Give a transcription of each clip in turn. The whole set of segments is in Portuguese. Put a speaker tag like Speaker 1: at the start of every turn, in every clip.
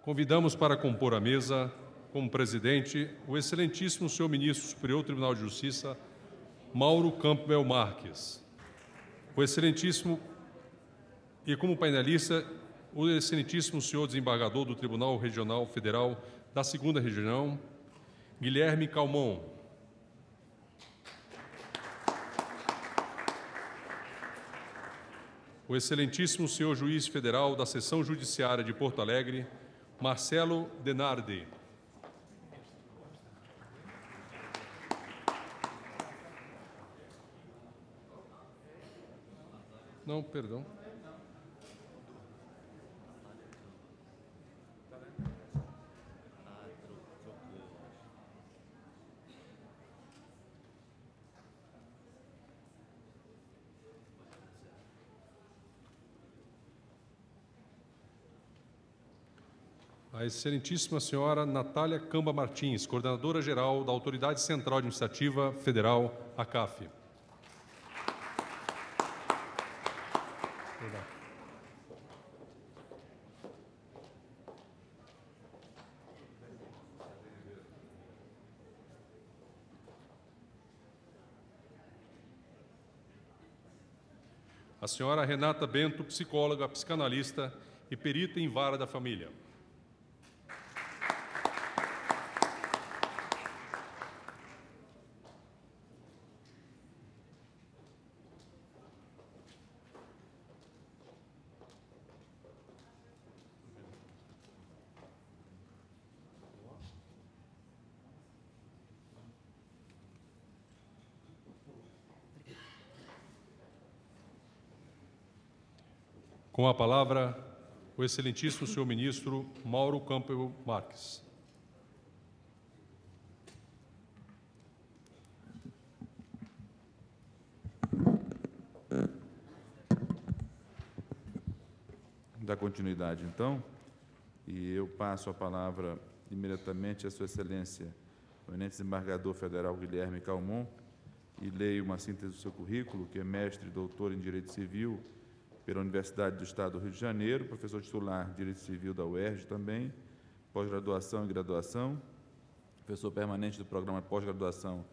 Speaker 1: Convidamos para compor a mesa, como presidente, o excelentíssimo senhor ministro do Superior Tribunal de Justiça, Mauro Campbell Marques. O excelentíssimo, e como painelista, o excelentíssimo senhor desembargador do Tribunal Regional Federal da 2ª Região, Guilherme Calmon. O excelentíssimo senhor juiz federal da Seção Judiciária de Porto Alegre, Marcelo Denardi. Não, perdão. A excelentíssima senhora Natália Camba Martins, coordenadora-geral da Autoridade Central Administrativa Federal, ACAF. A senhora Renata Bento, psicóloga, psicanalista e perita em vara da família. Com a palavra, o excelentíssimo senhor ministro Mauro Campbell Marques.
Speaker 2: Dá continuidade, então, e eu passo a palavra imediatamente à sua excelência, o eminente desembargador federal Guilherme Calmon, e leio uma síntese do seu currículo, que é mestre e doutor em Direito Civil pela Universidade do Estado do Rio de Janeiro, professor titular de Direito Civil da UERJ também, pós-graduação e graduação, professor permanente do programa pós-graduação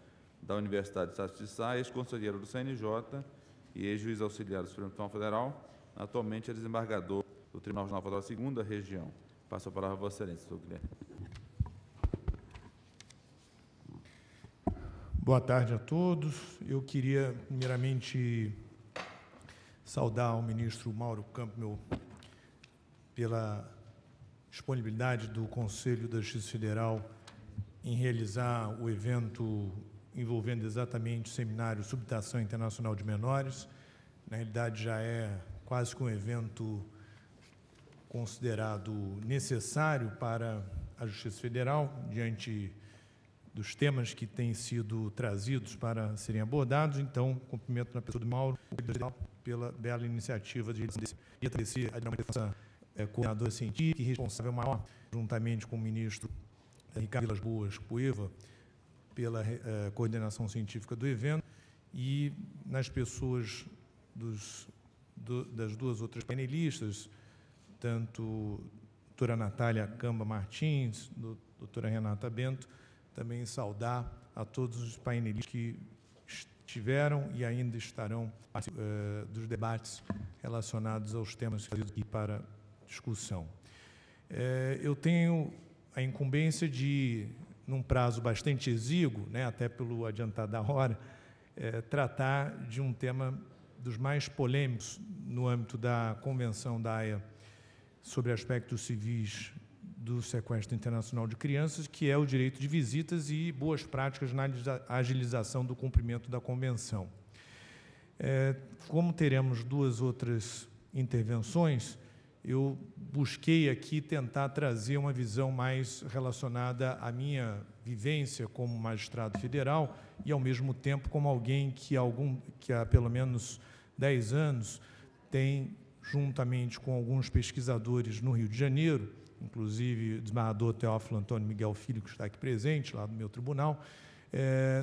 Speaker 2: da Universidade do Estado de Sá, ex-conselheiro do CNJ e ex-juiz auxiliar do Supremo Tribunal Federal, atualmente é desembargador do Tribunal Regional Federal da 2ª Região. Passo a palavra a Vossa Excelência, senhor Guilherme.
Speaker 3: Boa tarde a todos. Eu queria, primeiramente, saudar o ministro Mauro Campbell pela disponibilidade do Conselho da Justiça Federal em realizar o evento envolvendo exatamente o Seminário Subtração Internacional de Menores. Na realidade, já é quase que um evento considerado necessário para a Justiça Federal, diante dos temas que têm sido trazidos para serem abordados. Então, cumprimento na pessoa do Mauro pela bela iniciativa de e agradecer a nossa coordenadora científica e responsável maior, juntamente com o ministro Ricardo Vilas Boas Cueva, pela coordenação científica do evento, e nas pessoas das duas outras painelistas, tanto a doutora Natália Camba Martins, doutora Renata Bento, também saudar a todos os painelistas que estiveram e ainda estarão dos debates relacionados aos temas aqui para discussão. Eu tenho a incumbência de, num prazo bastante exíguo, até pelo adiantar da hora, tratar de um tema dos mais polêmicos no âmbito da Convenção da Haia sobre aspectos civis do sequestro internacional de crianças, que é o direito de visitas e boas práticas na agilização do cumprimento da Convenção. Como teremos duas outras intervenções, eu busquei aqui tentar trazer uma visão mais relacionada à minha vivência como magistrado federal e, ao mesmo tempo, como alguém que há pelo menos 10 anos tem, juntamente com alguns pesquisadores no Rio de Janeiro, inclusive o desembargador Teófilo Antônio Miguel Filho, que está aqui presente, lá do meu tribunal,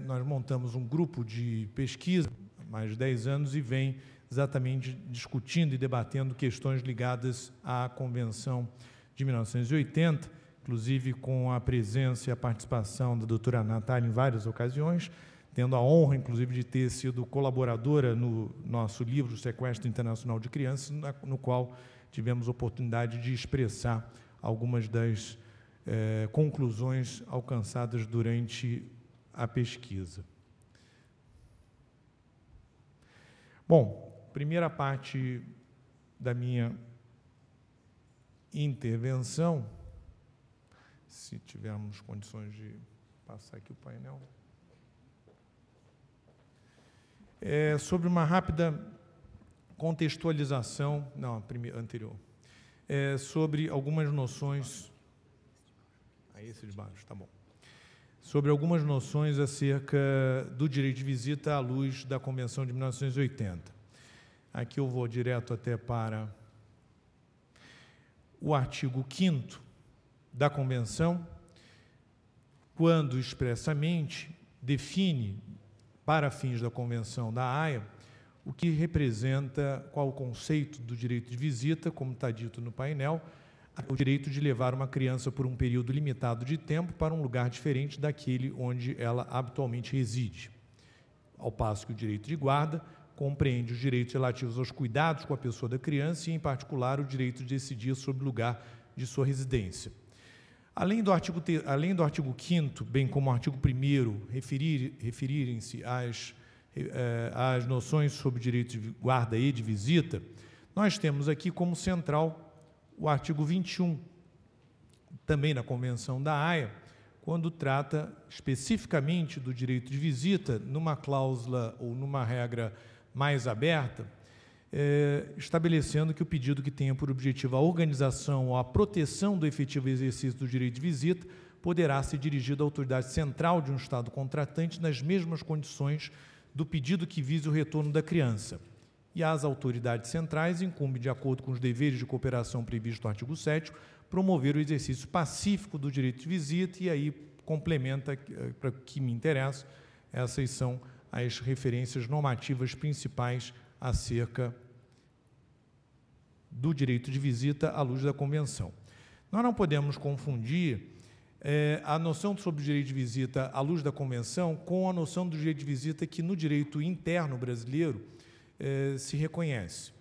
Speaker 3: nós montamos um grupo de pesquisa há mais de 10 anos e vem exatamente discutindo e debatendo questões ligadas à Convenção de 1980, inclusive com a presença e a participação da doutora Natália em várias ocasiões, tendo a honra, inclusive, de ter sido colaboradora no nosso livro Sequestro Internacional de Crianças, no qual tivemos oportunidade de expressar algumas das conclusões alcançadas durante a pesquisa. Bom, primeira parte da minha intervenção, se tivermos condições de passar aqui o painel, é sobre uma rápida contextualização, não, a primeira, anterior, sobre algumas noções, esse de baixo, tá bom, sobre algumas noções acerca do direito de visita à luz da Convenção de 1980. Aqui eu vou direto até para o artigo 5º da Convenção, quando expressamente define, para fins da Convenção da Haia, o que representa, qual o conceito do direito de visita, como está dito no painel, o direito de levar uma criança por um período limitado de tempo para um lugar diferente daquele onde ela habitualmente reside. Ao passo que o direito de guarda compreende os direitos relativos aos cuidados com a pessoa da criança e, em particular, o direito de decidir sobre o lugar de sua residência. Além do artigo 5º, bem como o artigo 1º, referirem-se às noções sobre direito de guarda e de visita, nós temos aqui como central o artigo 21, também na Convenção da Haia, quando trata especificamente do direito de visita, numa cláusula ou numa regra mais aberta, estabelecendo que o pedido que tenha por objetivo a organização ou a proteção do efetivo exercício do direito de visita poderá ser dirigido à autoridade central de um Estado contratante nas mesmas condições do pedido que vise o retorno da criança. E às autoridades centrais incumbe, de acordo com os deveres de cooperação previstos no artigo 7º, promover o exercício pacífico do direito de visita, e aí complementa, para o que me interessa, essas são as referências normativas principais acerca do direito de visita à luz da Convenção. Nós não podemos confundir a noção sobre o direito de visita à luz da Convenção com a noção do direito de visita que no direito interno brasileiro se reconhece.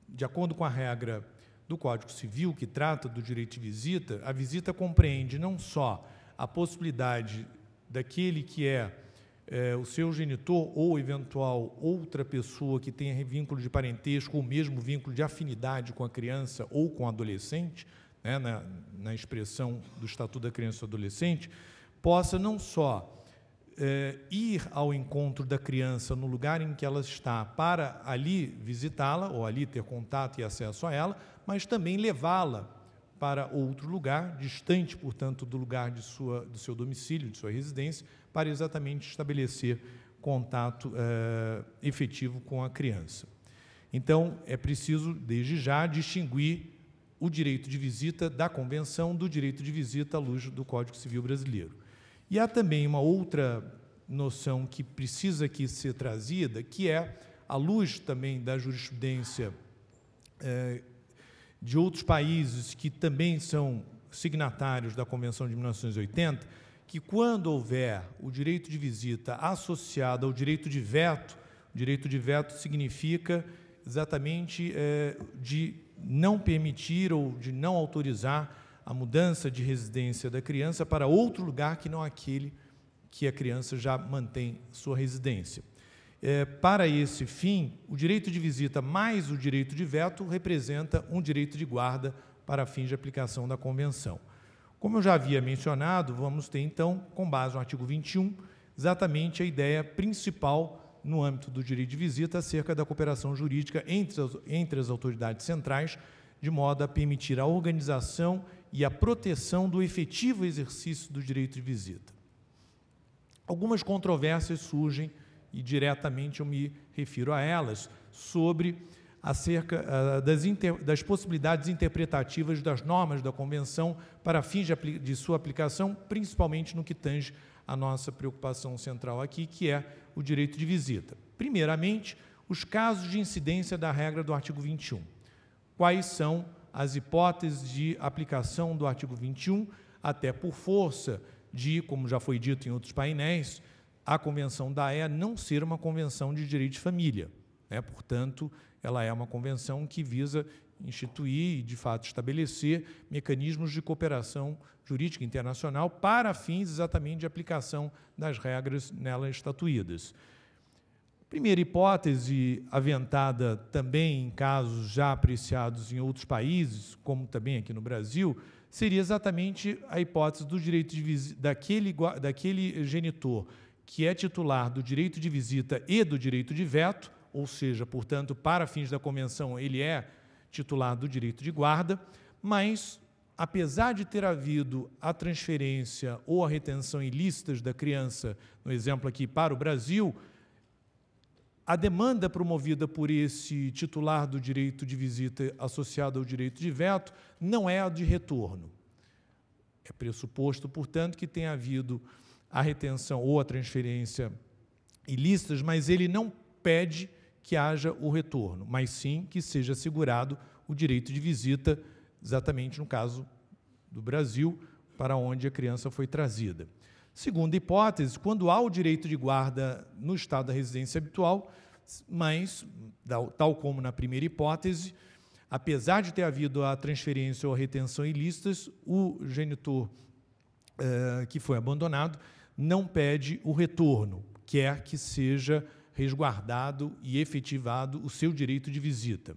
Speaker 3: De acordo com a regra do Código Civil, que trata do direito de visita, a visita compreende não só a possibilidade daquele que o seu genitor ou eventual outra pessoa que tenha vínculo de parentesco ou mesmo vínculo de afinidade com a criança ou com o adolescente, né, na expressão do Estatuto da Criança e do Adolescente, possa não só ir ao encontro da criança no lugar em que ela está para ali visitá-la ou ali ter contato e acesso a ela, mas também levá-la para outro lugar, distante, portanto, do lugar do seu domicílio, de sua residência, para exatamente estabelecer contato efetivo com a criança. Então, é preciso, desde já, distinguir o direito de visita da Convenção do direito de visita à luz do Código Civil brasileiro. E há também uma outra noção que precisa aqui ser trazida, que é, à luz também da jurisprudência de outros países que também são signatários da Convenção de 1980, que quando houver o direito de visita associado ao direito de veto, o direito de veto significa exatamente de não permitir ou de não autorizar a mudança de residência da criança para outro lugar que não aquele que a criança já mantém sua residência. Para esse fim, o direito de visita mais o direito de veto representa um direito de guarda para fins de aplicação da Convenção. Como eu já havia mencionado, vamos ter, então, com base no artigo 21, exatamente a ideia principal no âmbito do direito de visita acerca da cooperação jurídica entre as autoridades centrais, de modo a permitir a organização e a proteção do efetivo exercício do direito de visita. Algumas controvérsias surgem, e diretamente eu me refiro a elas, acerca das possibilidades interpretativas das normas da Convenção para fins de sua aplicação, principalmente no que tange a nossa preocupação central aqui, que é o direito de visita. Primeiramente, os casos de incidência da regra do artigo 21. quais são as hipóteses de aplicação do artigo 21, até por força de, como já foi dito em outros painéis, a Convenção da Haia não ser uma convenção de direito de família, né? Portanto, ela é uma convenção que visa instituir e, de fato, estabelecer mecanismos de cooperação jurídica internacional para fins exatamente de aplicação das regras nela estatuídas. Primeira hipótese, aventada também em casos já apreciados em outros países, como também aqui no Brasil, seria exatamente a hipótese do direito de visita daquele genitor que é titular do direito de visita e do direito de veto, ou seja, portanto, para fins da convenção, ele é titular do direito de guarda, mas, apesar de ter havido a transferência ou a retenção ilícitas da criança, no exemplo aqui para o Brasil, a demanda promovida por esse titular do direito de visita associado ao direito de veto não é a de retorno. É pressuposto, portanto, que tenha havido a retenção ou a transferência ilícitas, mas ele não pede que haja o retorno, mas sim que seja assegurado o direito de visita, exatamente no caso do Brasil, para onde a criança foi trazida. Segunda hipótese, quando há o direito de guarda no estado da residência habitual, mas, tal como na primeira hipótese, apesar de ter havido a transferência ou a retenção ilícitas, o genitor que foi abandonado não pede o retorno, quer que seja resguardado e efetivado o seu direito de visita.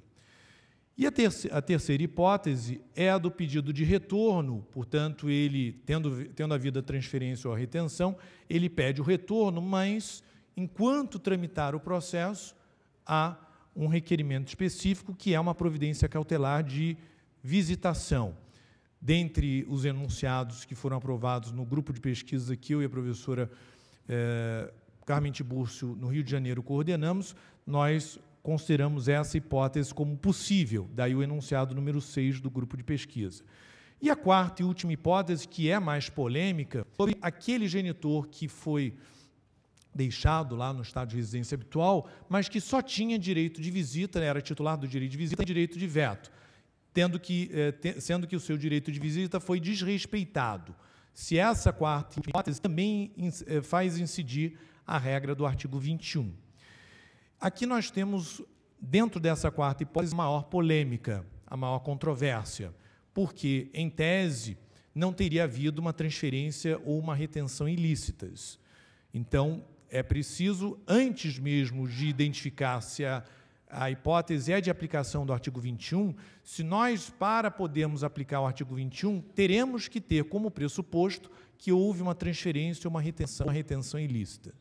Speaker 3: E a terceira hipótese é a do pedido de retorno, portanto, ele, tendo havido a transferência ou a retenção, ele pede o retorno, mas, enquanto tramitar o processo, há um requerimento específico, que é uma providência cautelar de visitação. Dentre os enunciados que foram aprovados no grupo de pesquisa que eu e a professora Carmen Tibúrcio, no Rio de Janeiro, coordenamos, nós consideramos essa hipótese como possível, daí o enunciado número 6 do grupo de pesquisa. E a quarta e última hipótese, que é mais polêmica, sobre aquele genitor que foi deixado lá no estado de residência habitual, mas que só tinha direito de visita, era titular do direito de visita e direito de veto, sendo que o seu direito de visita foi desrespeitado. Se essa quarta hipótese também faz incidir a regra do artigo 21. Aqui nós temos, dentro dessa quarta hipótese, a maior polêmica, a maior controvérsia, porque, em tese, não teria havido uma transferência ou uma retenção ilícitas. Então, é preciso, antes mesmo de identificar se a hipótese é de aplicação do artigo 21, se nós, para podermos aplicar o artigo 21, teremos que ter como pressuposto que houve uma transferência ou uma retenção ilícita.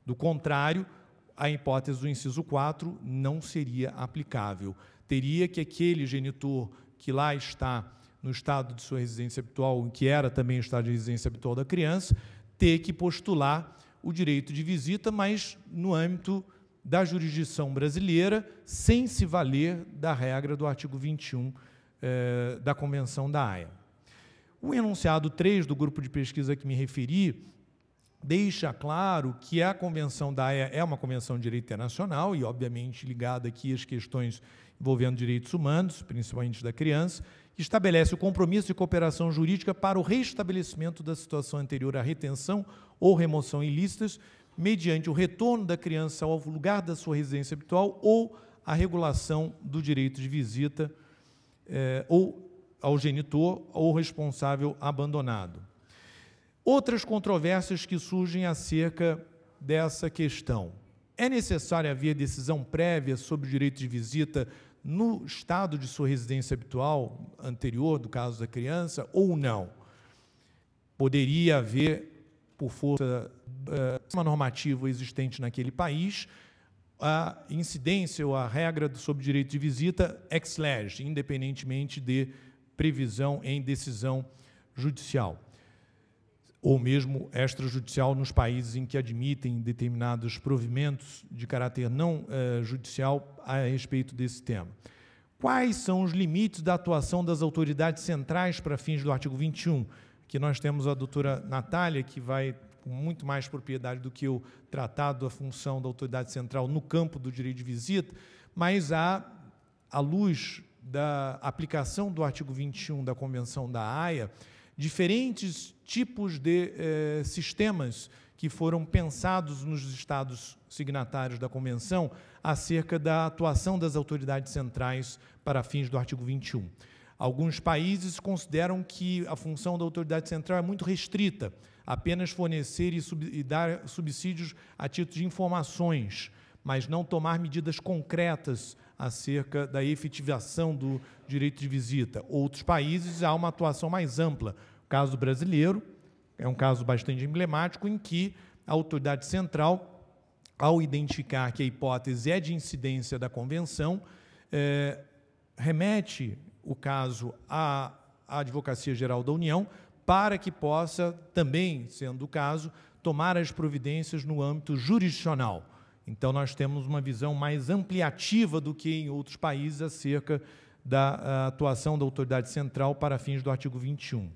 Speaker 3: Do contrário, a hipótese do inciso 4 não seria aplicável. Teria que aquele genitor que lá está no estado de sua residência habitual, que era também o estado de residência habitual da criança, ter que postular o direito de visita, mas no âmbito da jurisdição brasileira, sem se valer da regra do artigo 21 da Convenção da Haia. O enunciado 3 do grupo de pesquisa que me referi deixa claro que a Convenção da Haia é uma convenção de direito internacional e, obviamente, ligada aqui às questões envolvendo direitos humanos, principalmente da criança, que estabelece o compromisso de cooperação jurídica para o restabelecimento da situação anterior à retenção ou remoção ilícitas, mediante o retorno da criança ao lugar da sua residência habitual ou a regulação do direito de visita ou ao genitor ou responsável abandonado. Outras controvérsias que surgem acerca dessa questão. É necessário haver decisão prévia sobre o direito de visita no estado de sua residência habitual anterior, do caso da criança, ou não? Poderia haver, por força de uma normativa existente naquele país, a incidência ou a regra sobre o direito de visita ex lege, independentemente de previsão em decisão judicial, ou mesmo extrajudicial nos países em que admitem determinados provimentos de caráter não judicial a respeito desse tema. Quais são os limites da atuação das autoridades centrais para fins do artigo 21? Aqui nós temos a doutora Natália, que vai, com muito mais propriedade do que eu, tratar da função da autoridade central no campo do direito de visita, mas à luz da aplicação do artigo 21 da Convenção da Haia, diferentes tipos de sistemas que foram pensados nos Estados signatários da Convenção acerca da atuação das autoridades centrais para fins do artigo 21. Alguns países consideram que a função da autoridade central é muito restrita, apenas fornecer e dar subsídios a título de informações, mas não tomar medidas concretas acerca da efetivação do direito de visita. Outros países há uma atuação mais ampla. O caso brasileiro é um caso bastante emblemático em que a autoridade central, ao identificar que a hipótese é de incidência da Convenção, remete o caso à Advocacia Geral da União para que possa, também, sendo o caso, tomar as providências no âmbito jurisdicional. Então, nós temos uma visão mais ampliativa do que em outros países acerca da atuação da autoridade central para fins do artigo 21.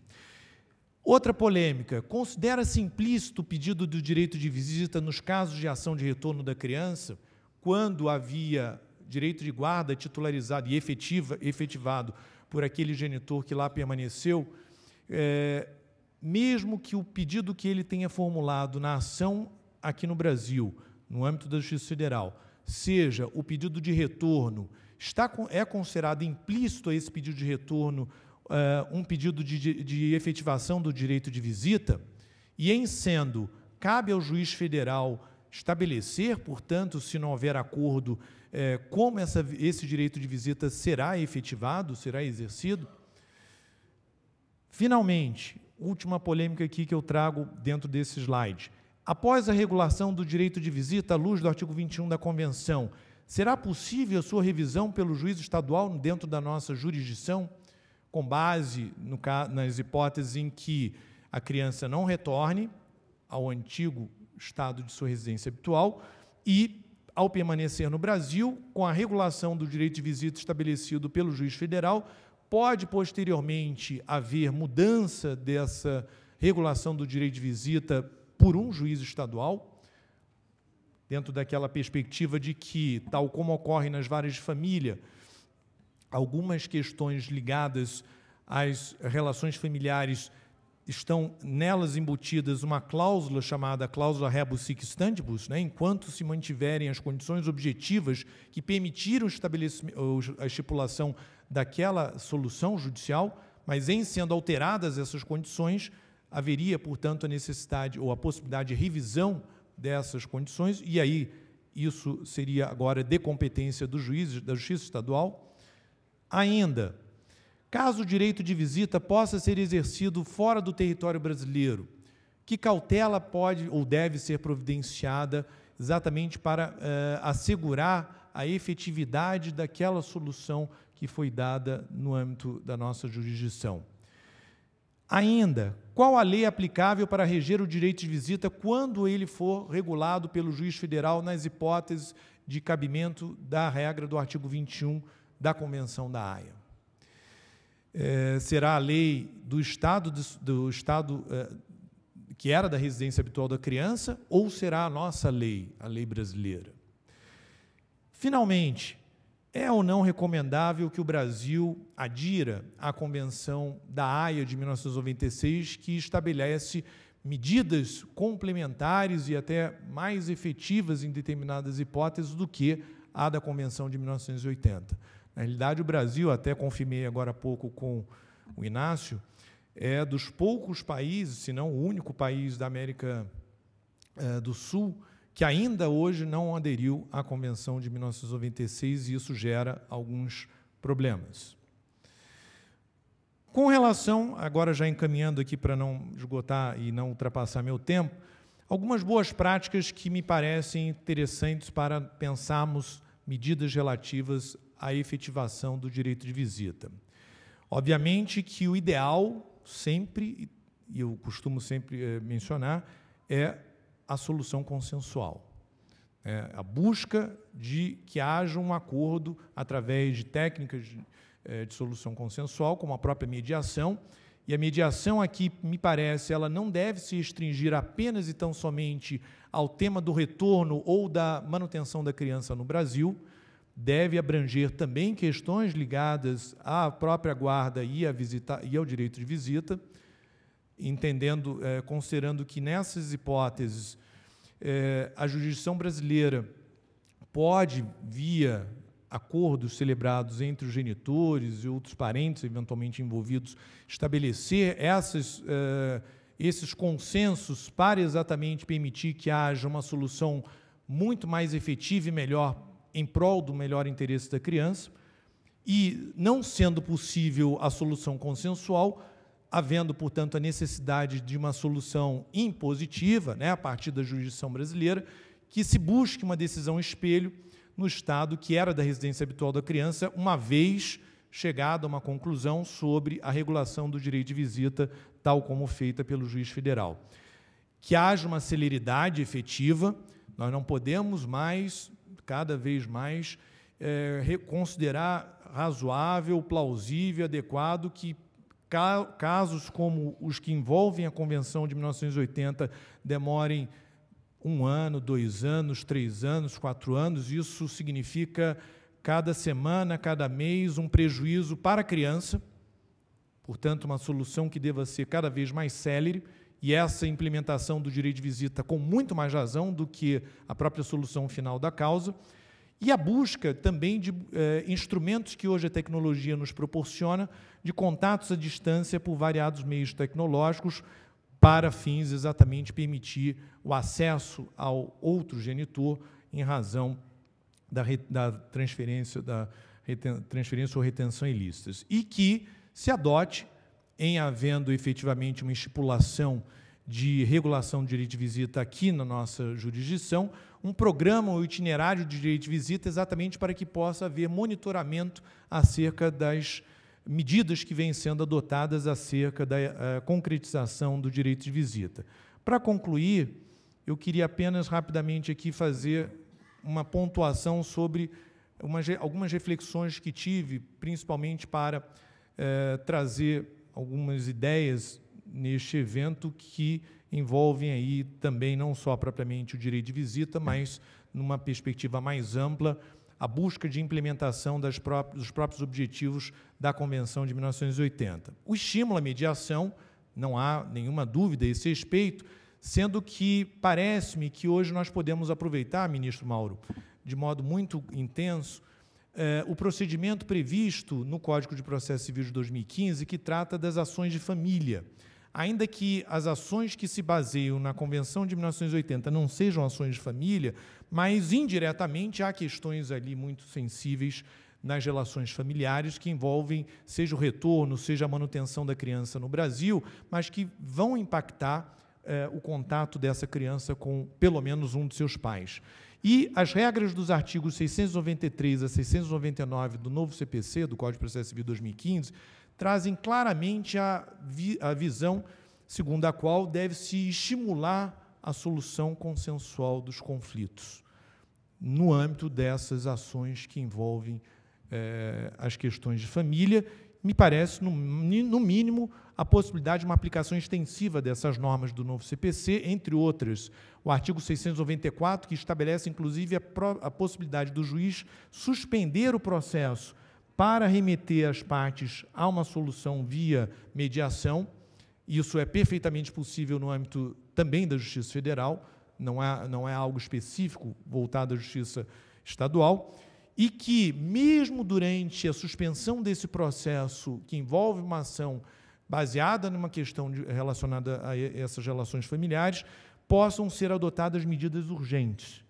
Speaker 3: Outra polêmica, considera-se implícito o pedido do direito de visita nos casos de ação de retorno da criança, quando havia direito de guarda titularizado e efetivado por aquele genitor que lá permaneceu, mesmo que o pedido que ele tenha formulado na ação aqui no Brasil, no âmbito da Justiça Federal, seja o pedido de retorno, é considerado implícito a esse pedido de retorno um pedido de efetivação do direito de visita, e, em sendo, cabe ao juiz federal estabelecer, portanto, se não houver acordo, como esse direito de visita será efetivado, será exercido. Finalmente, última polêmica aqui que eu trago dentro desse slide. Após a regulação do direito de visita à luz do artigo 21 da Convenção, será possível a sua revisão pelo juiz estadual dentro da nossa jurisdição, com base nas hipóteses em que a criança não retorne ao antigo estado de sua residência habitual e, ao permanecer no Brasil, com a regulação do direito de visita estabelecido pelo juiz federal, pode, posteriormente, haver mudança dessa regulação do direito de visita por um juiz estadual, dentro daquela perspectiva de que, tal como ocorre nas varas de família, algumas questões ligadas às relações familiares estão nelas embutidas uma cláusula chamada cláusula rebus sic stantibus, enquanto se mantiverem as condições objetivas que permitiram a estipulação daquela solução judicial, mas em sendo alteradas essas condições, haveria, portanto, a necessidade ou a possibilidade de revisão dessas condições, e aí isso seria agora de competência dos juízes da Justiça Estadual. Ainda, caso o direito de visita possa ser exercido fora do território brasileiro, que cautela pode ou deve ser providenciada exatamente para assegurar a efetividade daquela solução que foi dada no âmbito da nossa jurisdição? Ainda, qual a lei aplicável para reger o direito de visita quando ele for regulado pelo juiz federal nas hipóteses de cabimento da regra do artigo 21 da Convenção da Haia? Será a lei do Estado que era da residência habitual da criança, ou será a nossa lei, a lei brasileira? Finalmente, é ou não recomendável que o Brasil adira à Convenção da Haia de 1996, que estabelece medidas complementares e até mais efetivas em determinadas hipóteses do que a da Convenção de 1980. Na realidade, o Brasil, até confirmei agora há pouco com o Inácio, é dos poucos países, se não o único país da América do Sul, que ainda hoje não aderiu à Convenção de 1996, e isso gera alguns problemas. Com relação, agora já encaminhando aqui para não esgotar e não ultrapassar meu tempo, algumas boas práticas que me parecem interessantes para pensarmos medidas relativas à efetivação do direito de visita. Obviamente que o ideal sempre, e eu costumo sempre mencionar, é a solução consensual. A busca de que haja um acordo através de técnicas de solução consensual, como a própria mediação, e a mediação aqui, me parece, ela não deve se restringir apenas e tão somente ao tema do retorno ou da manutenção da criança no Brasil, deve abranger também questões ligadas à própria guarda e ao direito de visita, entendendo, considerando que nessas hipóteses a jurisdição brasileira pode, via acordos celebrados entre os genitores e outros parentes eventualmente envolvidos, estabelecer esses consensos para exatamente permitir que haja uma solução muito mais efetiva e melhor em prol do melhor interesse da criança, e, não sendo possível a solução consensual, havendo, portanto, a necessidade de uma solução impositiva, a partir da jurisdição brasileira, que se busque uma decisão espelho no estado que era da residência habitual da criança, uma vez chegada a uma conclusão sobre a regulação do direito de visita, tal como feita pelo juiz federal. Que haja uma celeridade efetiva, nós não podemos mais, cada vez mais, considerar razoável, plausível, adequado que casos como os que envolvem a Convenção de 1980 demorem 1 ano, 2 anos, 3 anos, 4 anos. Isso significa, cada semana, cada mês, um prejuízo para a criança, portanto, uma solução que deva ser cada vez mais célere, e essa implementação do direito de visita com muito mais razão do que a própria solução final da causa, e a busca também de instrumentos que hoje a tecnologia nos proporciona, de contatos à distância por variados meios tecnológicos, para fins exatamente permitir o acesso ao outro genitor em razão da transferência ou retenção ilícitas. E que se adote, em havendo efetivamente uma estipulação de regulação do direito de visita aqui na nossa jurisdição, um programa ou itinerário de direito de visita exatamente para que possa haver monitoramento acerca das medidas que vêm sendo adotadas acerca da concretização do direito de visita. Para concluir, eu queria apenas rapidamente aqui fazer uma pontuação sobre algumas reflexões que tive, principalmente para trazer algumas ideias neste evento que envolvem aí também não só propriamente o direito de visita, mas, numa perspectiva mais ampla, a busca de implementação dos próprios objetivos da Convenção de 1980. O estímulo à mediação, não há nenhuma dúvida a esse respeito, sendo que parece-me que hoje nós podemos aproveitar, ministro Mauro, de modo muito intenso, o procedimento previsto no Código de Processo Civil de 2015, que trata das ações de família. Ainda que as ações que se baseiam na Convenção de 1980 não sejam ações de família, mas, indiretamente, há questões ali muito sensíveis nas relações familiares que envolvem, seja o retorno, seja a manutenção da criança no Brasil, mas que vão impactar o contato dessa criança com, pelo menos, um de seus pais. E as regras dos artigos 693 a 699 do novo CPC, do Código de Processo Civil 2015, trazem claramente a visão segundo a qual deve-se estimular a solução consensual dos conflitos no âmbito dessas ações que envolvem as questões de família. Me parece, no mínimo, a possibilidade de uma aplicação extensiva dessas normas do novo CPC, entre outras, o artigo 694, que estabelece, inclusive, a possibilidade do juiz suspender o processo para remeter as partes a uma solução via mediação. Isso é perfeitamente possível no âmbito também da Justiça Federal, não é algo específico voltado à Justiça Estadual, e que, mesmo durante a suspensão desse processo, que envolve uma ação baseada numa questão relacionada a essas relações familiares, possam ser adotadas medidas urgentes,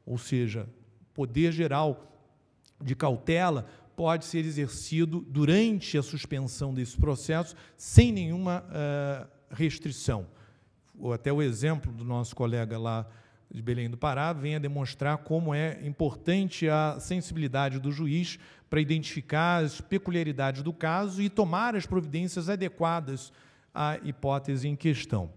Speaker 3: ou seja, poder geral de cautela pode ser exercido durante a suspensão desse processo sem nenhuma restrição. Até o exemplo do nosso colega lá de Belém do Pará vem a demonstrar como é importante a sensibilidade do juiz para identificar as peculiaridades do caso e tomar as providências adequadas à hipótese em questão.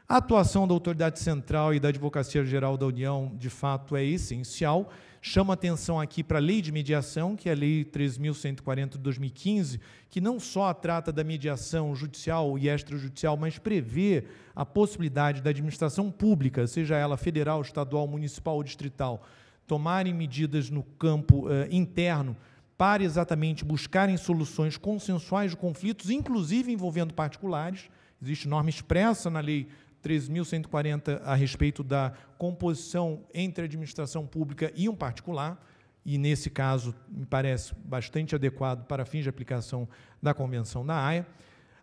Speaker 3: A atuação da Autoridade Central e da Advocacia Geral da União, de fato, é essencial. Chamo a atenção aqui para a Lei de Mediação, que é a Lei 13.140 de 2015, que não só trata da mediação judicial e extrajudicial, mas prevê a possibilidade da administração pública, seja ela federal, estadual, municipal ou distrital, tomarem medidas no campo interno para exatamente buscarem soluções consensuais de conflitos, inclusive envolvendo particulares. Existe norma expressa na Lei 13.140 a respeito da composição entre a administração pública e um particular, e, nesse caso, me parece bastante adequado para fins de aplicação da Convenção da Haia.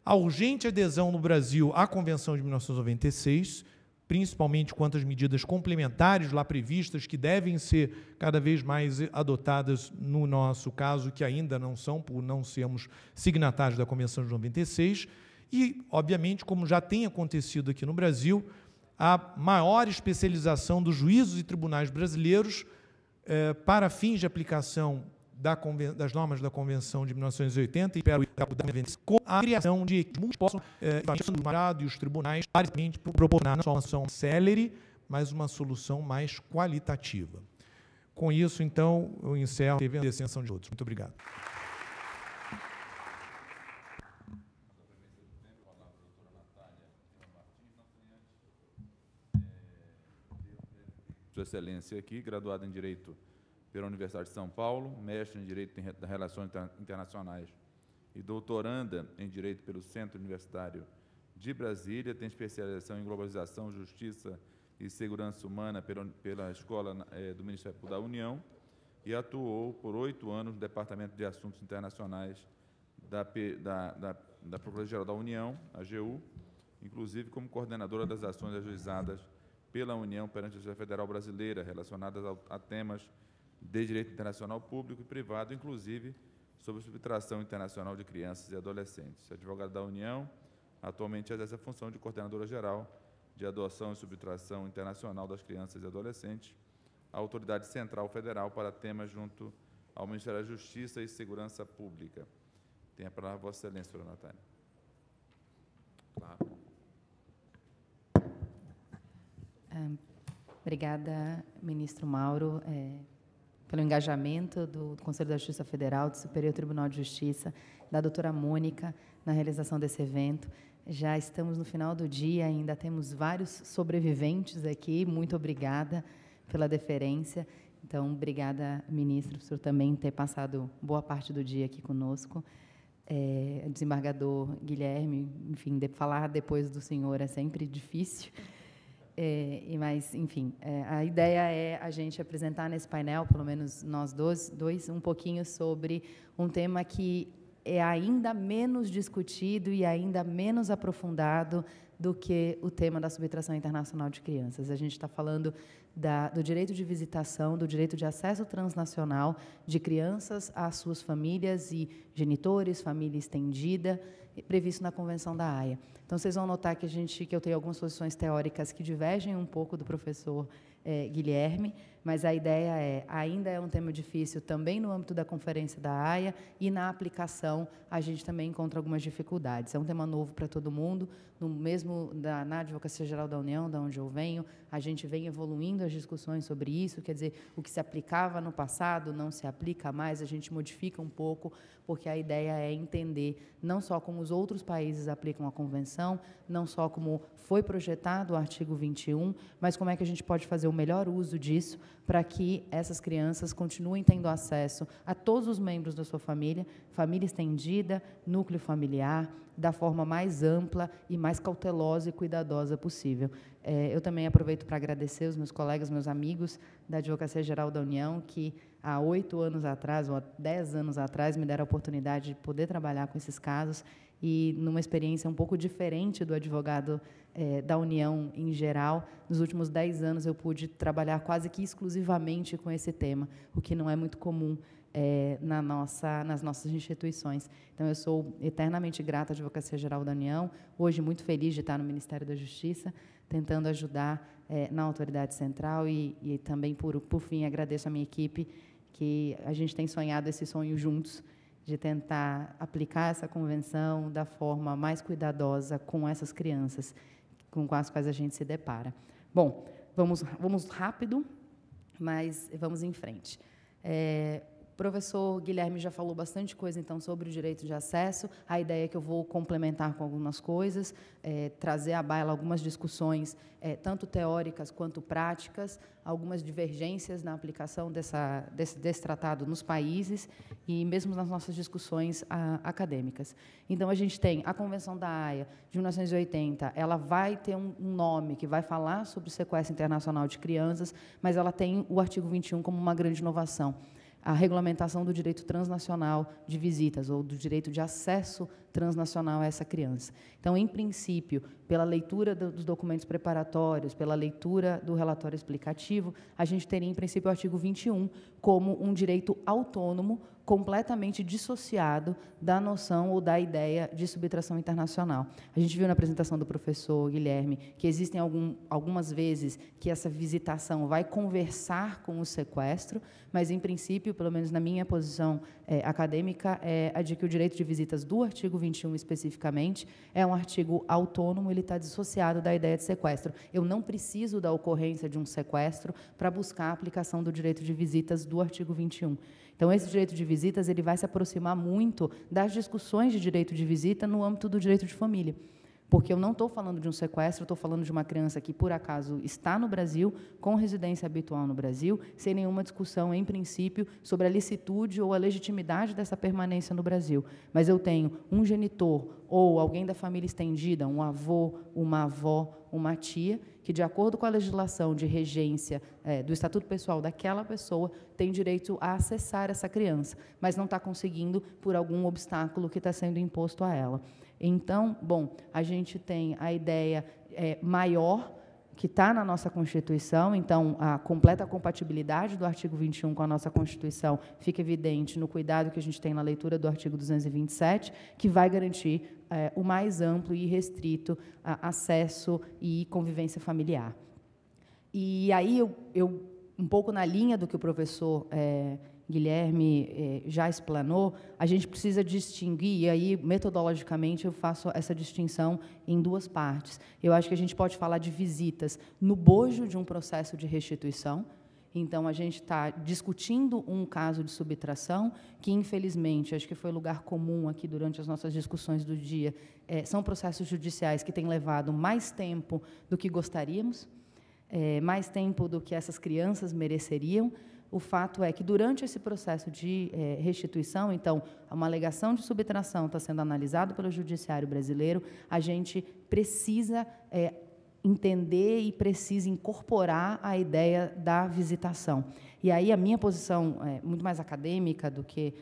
Speaker 3: A urgente adesão no Brasil à Convenção de 1996, principalmente quanto às medidas complementares lá previstas, que devem ser cada vez mais adotadas no nosso caso, que ainda não são, por não sermos signatários da Convenção de 96, e, obviamente, como já tem acontecido aqui no Brasil, a maior especialização dos juízos e tribunais brasileiros para fins de aplicação das normas da Convenção de 1980 e com a criação de equipes que possam e os tribunais proporcionar não só uma solução célere, mas uma solução mais qualitativa. Com isso, então, eu encerro a extensão de outros. Muito obrigado.
Speaker 2: Sua Excelência aqui, graduado em Direito pela Universidade de São Paulo, mestre em Direito das Relações Internacionais e doutoranda em Direito pelo Centro Universitário de Brasília, tem especialização em Globalização, Justiça e Segurança Humana pela Escola do Ministério da União e atuou por 8 anos no Departamento de Assuntos Internacionais da Procuradoria-Geral da União, AGU, inclusive como coordenadora das ações ajuizadas pela União perante a Justiça Federal Brasileira, relacionadas a temas de direito internacional público e privado, inclusive sobre subtração internacional de crianças e adolescentes. Advogada da União, atualmente exerce a função de coordenadora geral de adoção e subtração internacional das crianças e adolescentes, a Autoridade Central Federal para temas junto ao Ministério da Justiça e Segurança Pública. Tem a palavra Vossa Excelência, doutora Natália. Claro.
Speaker 4: Obrigada, ministro Mauro, pelo engajamento do Conselho da Justiça Federal, do Superior Tribunal de Justiça, da doutora Mônica, na realização desse evento. Já estamos no final do dia, ainda temos vários sobreviventes aqui. Muito obrigada pela deferência. Então, obrigada, ministro, por também ter passado boa parte do dia aqui conosco. Desembargador Guilherme, enfim, falar depois do senhor é sempre difícil. Mas, enfim, a ideia é a gente apresentar nesse painel, pelo menos nós dois, um pouquinho sobre um tema que é ainda menos discutido e ainda menos aprofundado do que o tema da subtração internacional de crianças. A gente está falando do direito de visitação, do direito de acesso transnacional de crianças às suas famílias e genitores, família estendida, previsto na Convenção da Haia. Então, vocês vão notar que eu tenho algumas posições teóricas que divergem um pouco do professor Guilherme, mas a ideia ainda é um tema difícil também no âmbito da Conferência da Haia, e na aplicação a gente também encontra algumas dificuldades. É um tema novo para todo mundo, na Advocacia Geral da União, da onde eu venho, a gente vem evoluindo as discussões sobre isso, quer dizer, o que se aplicava no passado não se aplica mais, a gente modifica um pouco, porque a ideia é entender não só como os outros países aplicam a Convenção, não só como foi projetado o artigo 21, mas como é que a gente pode fazer o melhor uso disso para que essas crianças continuem tendo acesso a todos os membros da sua família, família estendida, núcleo familiar, da forma mais ampla e mais cautelosa e cuidadosa possível. Eu também aproveito para agradecer os meus colegas, meus amigos da Advocacia Geral da União, que há 8 anos atrás, ou há 10 anos atrás, me deram a oportunidade de poder trabalhar com esses casos, e numa experiência um pouco diferente do advogado da União em geral. Nos últimos 10 anos eu pude trabalhar quase que exclusivamente com esse tema, o que não é muito comum nas nossas instituições. Então, eu sou eternamente grata à Advocacia Geral da União, hoje muito feliz de estar no Ministério da Justiça, tentando ajudar na Autoridade Central, e também, por fim, agradeço a minha equipe, que a gente tem sonhado esse sonho juntos, de tentar aplicar essa convenção da forma mais cuidadosa com essas crianças com as quais a gente se depara. Bom, vamos rápido, mas vamos em frente. professor Guilherme já falou bastante coisa, então, sobre o direito de acesso. A ideia é que eu vou complementar com algumas coisas, trazer à baila algumas discussões, tanto teóricas quanto práticas, algumas divergências na aplicação desse tratado nos países e mesmo nas nossas discussões acadêmicas. Então, a gente tem a Convenção da Haia, de 1980, ela vai ter um nome que vai falar sobre o sequestro internacional de crianças, mas ela tem o artigo 21 como uma grande inovação. A regulamentação do direito transnacional de visitas, ou do direito de acesso transnacional a essa criança. Então, em princípio, pela leitura dos documentos preparatórios, pela leitura do relatório explicativo, a gente teria, em princípio, o artigo 21 como um direito autônomo, completamente dissociado da noção ou da ideia de subtração internacional. A gente viu na apresentação do professor Guilherme que existem algumas vezes que essa visitação vai conversar com o sequestro, mas, em princípio, pelo menos na minha posição acadêmica, é a de que o direito de visitas do artigo 21, especificamente, é um artigo autônomo, ele está dissociado da ideia de sequestro. Eu não preciso da ocorrência de um sequestro para buscar a aplicação do direito de visitas do artigo 21. Então, esse direito de visitas ele vai se aproximar muito das discussões de direito de visita no âmbito do direito de família. Porque eu não estou falando de um sequestro, eu estou falando de uma criança que, por acaso, está no Brasil, com residência habitual no Brasil, sem nenhuma discussão, em princípio, sobre a licitude ou a legitimidade dessa permanência no Brasil. Mas eu tenho um genitor ou alguém da família estendida, um avô, uma avó, uma tia, que, de acordo com a legislação de regência do Estatuto Pessoal daquela pessoa, tem direito a acessar essa criança, mas não está conseguindo por algum obstáculo que está sendo imposto a ela. Então, bom, a gente tem a ideia maior que está na nossa Constituição, então, a completa compatibilidade do artigo 21 com a nossa Constituição fica evidente no cuidado que a gente tem na leitura do artigo 227, que vai garantir o mais amplo e restrito acesso e convivência familiar. E aí, eu um pouco na linha do que o professor Guilherme já explanou, a gente precisa distinguir, e aí, metodologicamente, eu faço essa distinção em duas partes. Eu acho que a gente pode falar de visitas no bojo de um processo de restituição. Então, a gente está discutindo um caso de subtração, que, infelizmente, acho que foi lugar comum aqui durante as nossas discussões do dia, são processos judiciais que têm levado mais tempo do que gostaríamos, mais tempo do que essas crianças mereceriam. O fato é que, durante esse processo de restituição, então, uma alegação de subtração está sendo analisada pelo Judiciário brasileiro, a gente precisa entender e precisa incorporar a ideia da visitação. E aí a minha posição é muito mais acadêmica do que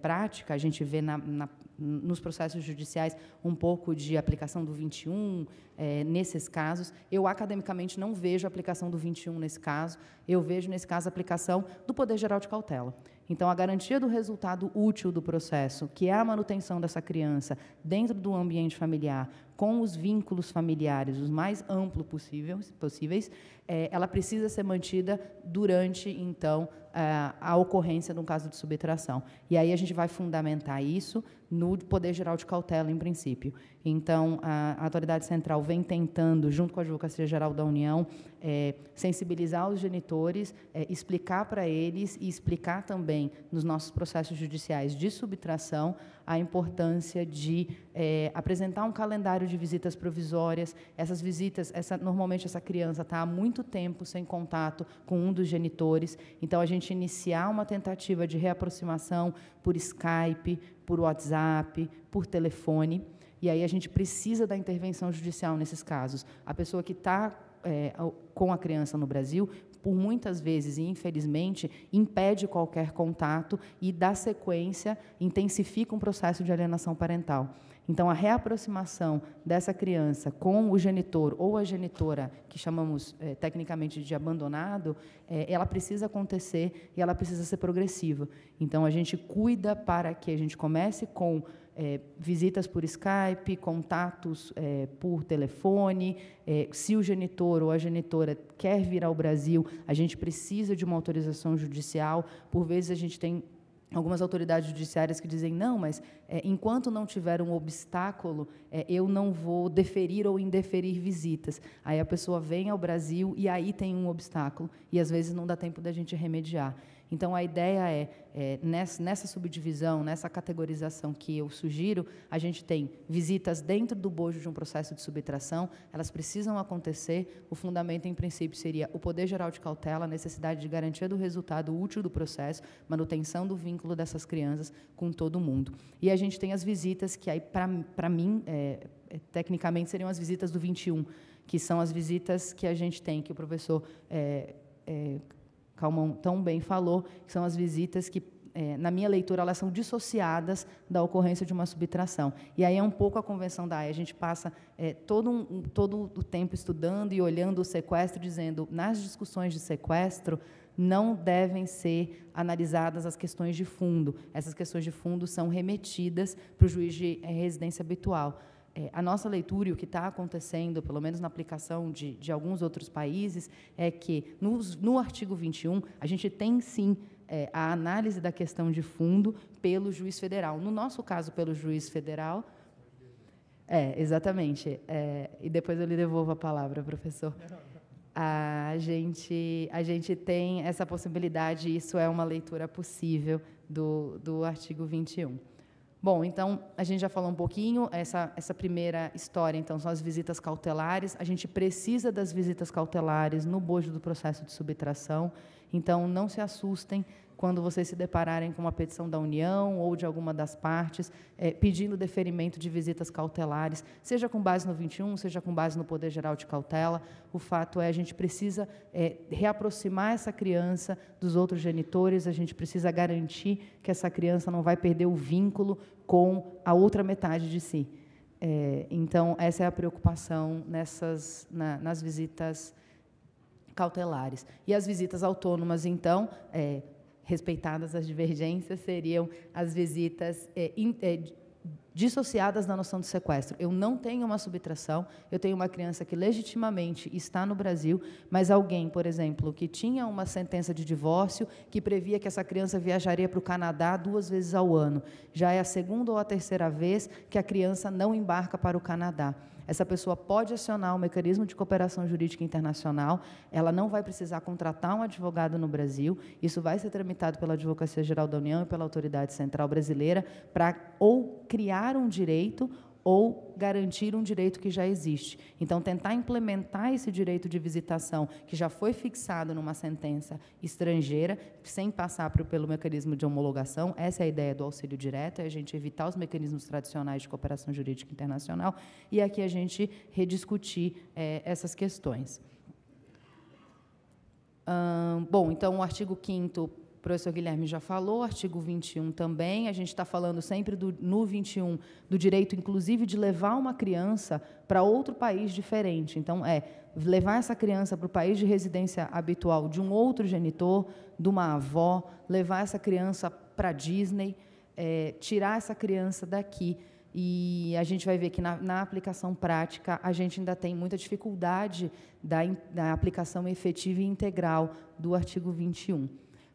Speaker 4: prática, a gente vê nos processos judiciais um pouco de aplicação do 21 nesses casos. Eu, academicamente, não vejo a aplicação do 21 nesse caso, eu vejo, nesse caso, a aplicação do Poder Geral de Cautela. Então, a garantia do resultado útil do processo, que é a manutenção dessa criança dentro do ambiente familiar, com os vínculos familiares os mais amplos possíveis, ela precisa ser mantida durante, então, a ocorrência de um caso de subtração. E aí a gente vai fundamentar isso no Poder Geral de Cautela, em princípio. Então, a Autoridade Central vem tentando, junto com a Advocacia Geral da União, sensibilizar os genitores, explicar para eles e explicar também nos nossos processos judiciais de subtração a importância de apresentar um calendário de visitas provisórias. Essas visitas, normalmente essa criança está há muito tempo sem contato com um dos genitores, então a gente iniciar uma tentativa de reaproximação por Skype, por WhatsApp, por telefone, e aí a gente precisa da intervenção judicial nesses casos. A pessoa que está com a criança no Brasil, por muitas vezes, e infelizmente, impede qualquer contato e, dá sequência, intensifica um processo de alienação parental. Então, a reaproximação dessa criança com o genitor ou a genitora, que chamamos tecnicamente de abandonado, ela precisa acontecer e ela precisa ser progressiva. Então, a gente cuida para que a gente comece com visitas por Skype, contatos por telefone. Se o genitor ou a genitora quer vir ao Brasil, a gente precisa de uma autorização judicial. Por vezes, a gente tem algumas autoridades judiciárias que dizem, não, mas enquanto não tiver um obstáculo, eu não vou deferir ou indeferir visitas. Aí a pessoa vem ao Brasil e aí tem um obstáculo, e às vezes não dá tempo da gente remediar. Então, a ideia nessa subdivisão, nessa categorização que eu sugiro, a gente tem visitas dentro do bojo de um processo de subtração, elas precisam acontecer, o fundamento, em princípio, seria o poder geral de cautela, a necessidade de garantia do resultado útil do processo, manutenção do vínculo dessas crianças com todo mundo. E a gente tem as visitas, que aí, para mim, tecnicamente, seriam as visitas do 21, que são as visitas que a gente tem, que o professor Calmon tão bem falou, que são as visitas que, na minha leitura, elas são dissociadas da ocorrência de uma subtração. E aí é um pouco a Convenção da Haia. A gente passa todo o tempo estudando e olhando o sequestro, dizendo, nas discussões de sequestro, não devem ser analisadas as questões de fundo. Essas questões de fundo são remetidas para o juiz de residência habitual. A nossa leitura e o que está acontecendo, pelo menos na aplicação de alguns outros países, é que, no artigo 21, a gente tem, sim, a análise da questão de fundo pelo juiz federal. No nosso caso, pelo juiz federal... exatamente. E depois eu lhe devolvo a palavra, professor. A gente tem essa possibilidade, isso é uma leitura possível do artigo 21. Bom, então, a gente já falou um pouquinho, essa primeira história, então, são as visitas cautelares. A gente precisa das visitas cautelares no bojo do processo de subtração, então, não se assustem quando vocês se depararem com uma petição da União ou de alguma das partes, pedindo deferimento de visitas cautelares, seja com base no 21, seja com base no Poder Geral de Cautela. O fato é, a gente precisa reaproximar essa criança dos outros genitores, a gente precisa garantir que essa criança não vai perder o vínculo com a outra metade de si. Então, essa é a preocupação nas visitas cautelares. E as visitas autônomas, então, respeitadas as divergências, seriam as visitas dissociadas da noção de sequestro. Eu não tenho uma subtração, eu tenho uma criança que legitimamente está no Brasil, mas alguém, por exemplo, que tinha uma sentença de divórcio que previa que essa criança viajaria para o Canadá 2 vezes ao ano. Já é a segunda ou a terceira vez que a criança não embarca para o Canadá. Essa pessoa pode acionar o mecanismo de cooperação jurídica internacional, ela não vai precisar contratar um advogado no Brasil, isso vai ser tramitado pela Advocacia Geral da União e pela Autoridade Central Brasileira para ou criar um direito ou garantir um direito que já existe. Então, tentar implementar esse direito de visitação, que já foi fixado numa sentença estrangeira, sem passar pelo mecanismo de homologação, essa é a ideia do auxílio direto, é a gente evitar os mecanismos tradicionais de cooperação jurídica internacional, e aqui a gente rediscutir essas questões. Bom, então, o artigo 5º, o professor Guilherme já falou, artigo 21 também, a gente está falando sempre, no 21, do direito, inclusive, de levar uma criança para outro país diferente. Então, levar essa criança para o país de residência habitual de um outro genitor, de uma avó, levar essa criança para a Disney, tirar essa criança daqui. E a gente vai ver que, na aplicação prática, a gente ainda tem muita dificuldade da aplicação efetiva e integral do artigo 21.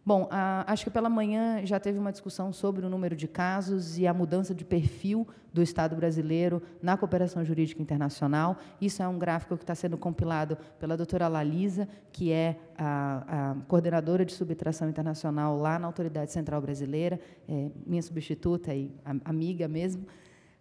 Speaker 4: Bom, acho que pela manhã já teve uma discussão sobre o número de casos e a mudança de perfil do Estado brasileiro na cooperação jurídica internacional. Isso é um gráfico que está sendo compilado pela doutora Lalisa, que é a coordenadora de subtração internacional lá na Autoridade Central Brasileira, minha substituta e amiga mesmo.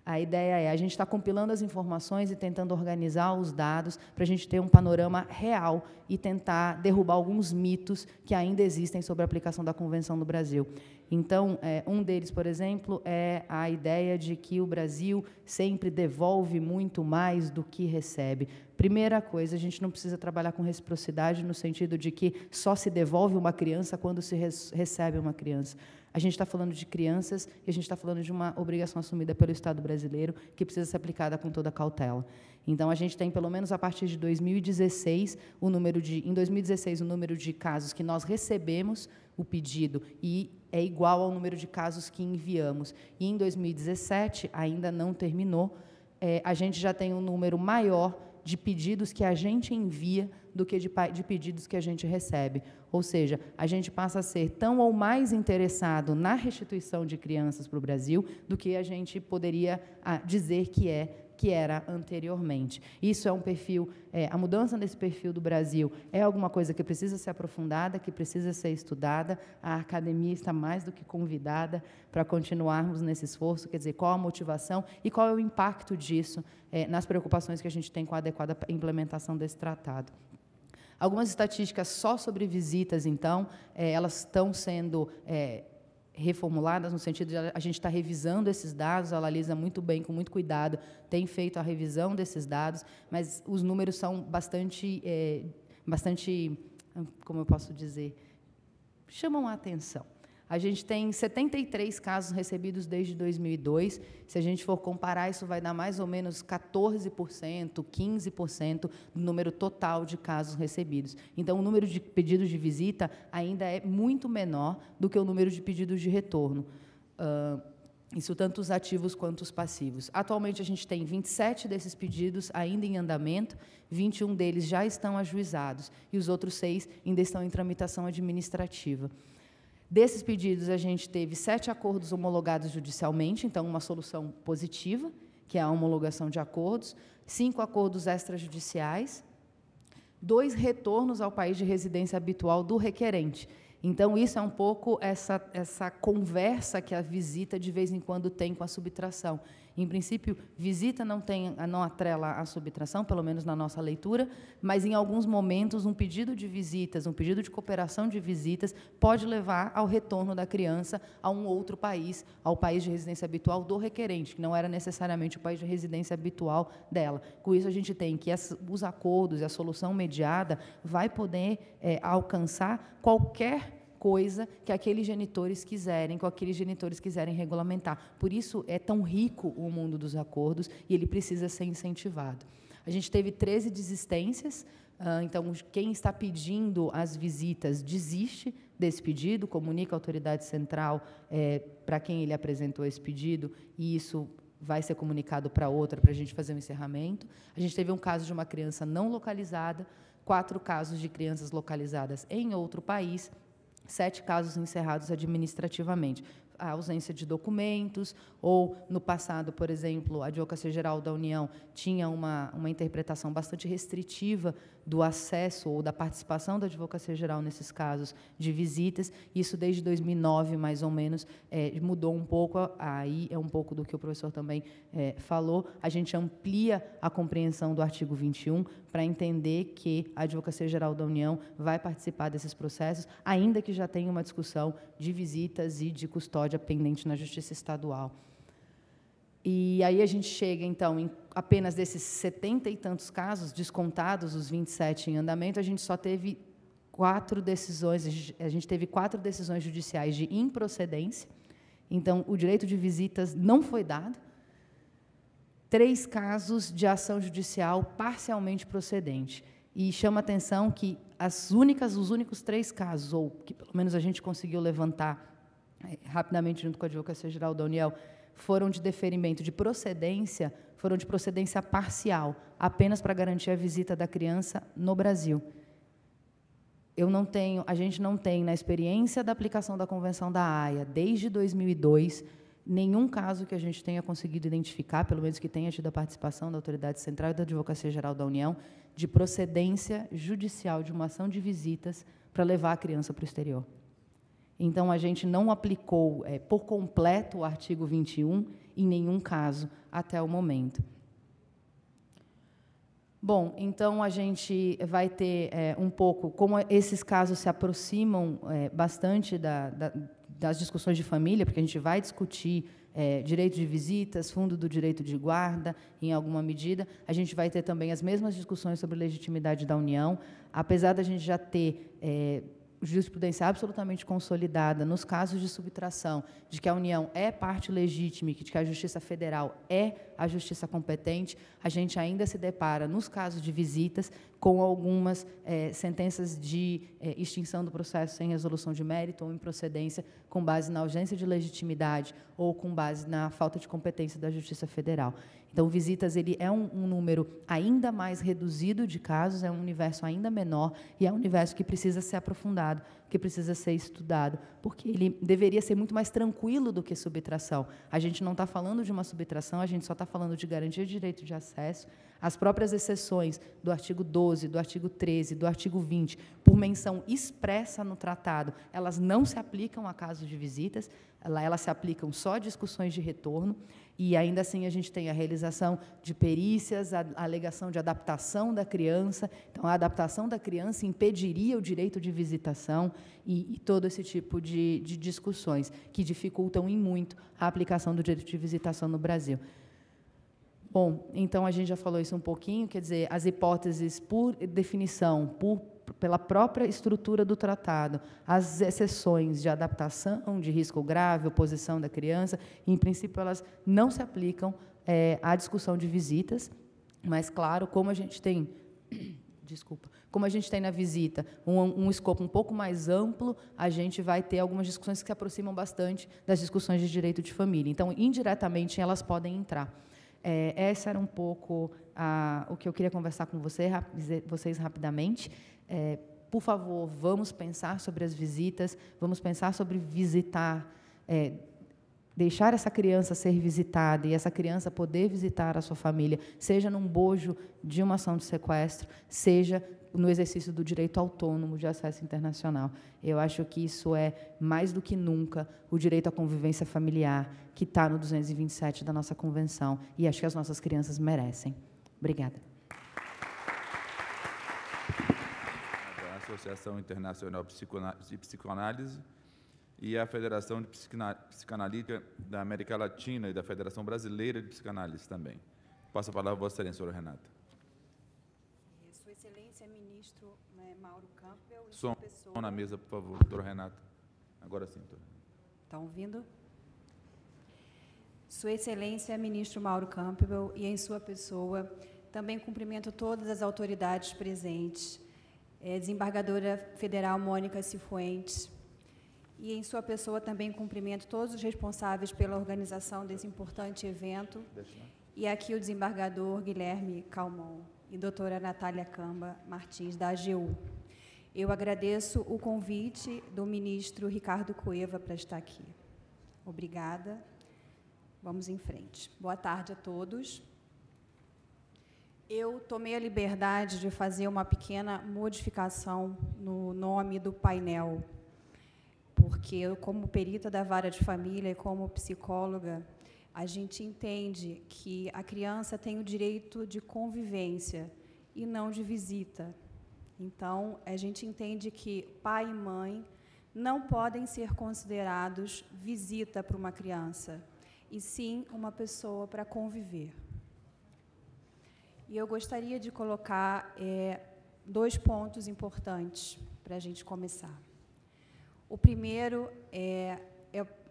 Speaker 4: A ideia a gente está compilando as informações e tentando organizar os dados para a gente ter um panorama real e tentar derrubar alguns mitos que ainda existem sobre a aplicação da Convenção no Brasil. Então, um deles, por exemplo, é a ideia de que o Brasil sempre devolve muito mais do que recebe. Primeira coisa, a gente não precisa trabalhar com reciprocidade no sentido de que só se devolve uma criança quando se recebe uma criança. A gente está falando de crianças e a gente está falando de uma obrigação assumida pelo Estado brasileiro que precisa ser aplicada com toda a cautela. Então, a gente tem, pelo menos a partir de 2016, em 2016, o número de casos que nós recebemos o pedido e é igual ao número de casos que enviamos. E, em 2017, ainda não terminou, a gente já tem um número maior de pedidos que a gente envia do que de pedidos que a gente recebe. Ou seja, a gente passa a ser tão ou mais interessado na restituição de crianças para o Brasil do que a gente poderia dizer que que era anteriormente. Isso é um perfil, a mudança nesse perfil do Brasil é alguma coisa que precisa ser aprofundada, que precisa ser estudada. A academia está mais do que convidada para continuarmos nesse esforço, quer dizer, qual a motivação e qual é o impacto disso nas preocupações que a gente tem com a adequada implementação desse tratado. Algumas estatísticas só sobre visitas, então, elas estão sendo reformuladas, no sentido de a gente estar revisando esses dados, ela analisa muito bem, com muito cuidado, tem feito a revisão desses dados, mas os números são bastante, como eu posso dizer, chamam a atenção. A gente tem 73 casos recebidos desde 2002. Se a gente for comparar, isso vai dar mais ou menos 14%, 15% do número total de casos recebidos. Então, o número de pedidos de visita ainda é muito menor do que o número de pedidos de retorno. Isso tanto os ativos quanto os passivos. Atualmente, a gente tem 27 desses pedidos ainda em andamento, 21 deles já estão ajuizados, e os outros 6 ainda estão em tramitação administrativa. Desses pedidos, a gente teve 7 acordos homologados judicialmente, então, uma solução positiva, que é a homologação de acordos, 5 acordos extrajudiciais, 2 retornos ao país de residência habitual do requerente. Então, isso é um pouco essa conversa que a visita, de vez em quando, tem com a subtração. Em princípio, visita não atrela a subtração, pelo menos na nossa leitura, mas, em alguns momentos, um pedido de visitas, um pedido de cooperação de visitas, pode levar ao retorno da criança a um outro país, ao país de residência habitual do requerente, que não era necessariamente o país de residência habitual dela. Com isso, a gente tem que os acordos e a solução mediada vai poder alcançar qualquer coisa que aqueles genitores quiserem, regulamentar. Por isso é tão rico o mundo dos acordos e ele precisa ser incentivado. A gente teve 13 desistências, então, quem está pedindo as visitas desiste desse pedido, comunica à autoridade central para quem ele apresentou esse pedido, e isso vai ser comunicado para outra, para a gente fazer um encerramento. A gente teve um caso de uma criança não localizada, 4 casos de crianças localizadas em outro país, 7 casos encerrados administrativamente. A ausência de documentos, ou, no passado, por exemplo, a Advocacia Geral da União tinha uma interpretação bastante restritiva do acesso ou da participação da Advocacia Geral nesses casos de visitas. Isso, desde 2009, mais ou menos, mudou um pouco. Aí é um pouco do que o professor também falou. A gente amplia a compreensão do artigo 21 para entender que a Advocacia Geral da União vai participar desses processos, ainda que já tenha uma discussão de visitas e de custódia pendente na Justiça Estadual. E aí a gente chega, então, em apenas desses 70 e tantos casos, descontados os 27 em andamento, a gente só teve 4 decisões, a gente teve 4 decisões judiciais de improcedência, então, o direito de visitas não foi dado, 3 casos de ação judicial parcialmente procedente. E chama a atenção que os únicos 3 casos, ou que pelo menos a gente conseguiu levantar rapidamente junto com a Advocacia Geral da União, foram de deferimento de procedência, foram de procedência parcial, apenas para garantir a visita da criança no Brasil. A gente não tem, na experiência da aplicação da Convenção da Haia, desde 2002, nenhum caso que a gente tenha conseguido identificar, pelo menos que tenha tido a participação da Autoridade Central e da Advocacia Geral da União, de procedência judicial de uma ação de visitas para levar a criança para o exterior. Então, a gente não aplicou por completo o artigo 21 em nenhum caso até o momento. Bom, então, a gente vai ter um pouco, como esses casos se aproximam bastante das discussões de família, porque a gente vai discutir direito de visitas, fundo do direito de guarda, em alguma medida, a gente vai ter também as mesmas discussões sobre legitimidade da União, apesar da gente já ter jurisprudência absolutamente consolidada nos casos de subtração, de que a União é parte legítima, de que a Justiça Federal é a justiça competente, a gente ainda se depara, nos casos de visitas, com algumas sentenças de extinção do processo sem resolução de mérito ou improcedência com base na ausência de legitimidade ou com base na falta de competência da Justiça Federal. Então, visitas ele é um número ainda mais reduzido de casos, é um universo ainda menor e é um universo que precisa ser aprofundado, que precisa ser estudado, porque ele deveria ser muito mais tranquilo do que subtração. A gente não está falando de uma subtração, a gente só está falando de garantia de direito de acesso. As próprias exceções do artigo 12, do artigo 13, do artigo 20, por menção expressa no tratado, elas não se aplicam a casos de visitas, elas se aplicam só a discussões de retorno, e ainda assim a gente tem a realização de perícias, a alegação de adaptação da criança. Então, a adaptação da criança impediria o direito de visitação e todo esse tipo de discussões que dificultam em muito a aplicação do direito de visitação no Brasil. Bom, então, a gente já falou isso um pouquinho, quer dizer, as hipóteses, por definição, pela própria estrutura do tratado, as exceções de adaptação, de risco grave, oposição da criança, em princípio, elas não se aplicam à discussão de visitas, mas, claro, como a gente tem... Como a gente tem na visita um escopo um pouco mais amplo, a gente vai ter algumas discussões que se aproximam bastante das discussões de direito de família. Então, indiretamente, elas podem entrar. Essa era um pouco o que eu queria conversar com vocês rapidamente. Por favor, vamos pensar sobre as visitas, vamos pensar sobre visitar, deixar essa criança ser visitada e essa criança poder visitar a sua família, seja num bojo de uma ação de sequestro, seja no exercício do direito autônomo de acesso internacional. Eu acho que isso é, mais do que nunca, o direito à convivência familiar, que está no 227 da nossa Convenção, e acho que as nossas crianças merecem. Obrigada.
Speaker 2: A Associação Internacional de Psicoanálise e a Federação de Psicanalítica da América Latina e da Federação Brasileira de Psicanálise também. Passo a palavra a Vossa Excelência, doutora Renata.
Speaker 5: Sua Excelência, ministro Mauro Campbell e
Speaker 2: Som
Speaker 5: sua pessoa...
Speaker 2: na mesa, por favor, doutora Renata. Agora sim, doutora.
Speaker 5: Estão ouvindo? Sua Excelência, ministro Mauro Campbell, e em sua pessoa, também cumprimento todas as autoridades presentes, desembargadora federal Mônica Cifuentes, e em sua pessoa também cumprimento todos os responsáveis pela organização desse importante evento, e aqui o desembargador Guilherme Calmon e doutora Natália Camba Martins, da AGU. Eu agradeço o convite do ministro Ricardo Cueva para estar aqui. Obrigada. Vamos em frente. Boa tarde a todos. Eu tomei a liberdade de fazer uma pequena modificação no nome do painel, porque eu, como perita da vara de família e como psicóloga, a gente entende que a criança tem o direito de convivência e não de visita. Então, a gente entende que pai e mãe não podem ser considerados visita para uma criança, e sim uma pessoa para conviver. E eu gostaria de colocar 2 pontos importantes para a gente começar. O primeiro é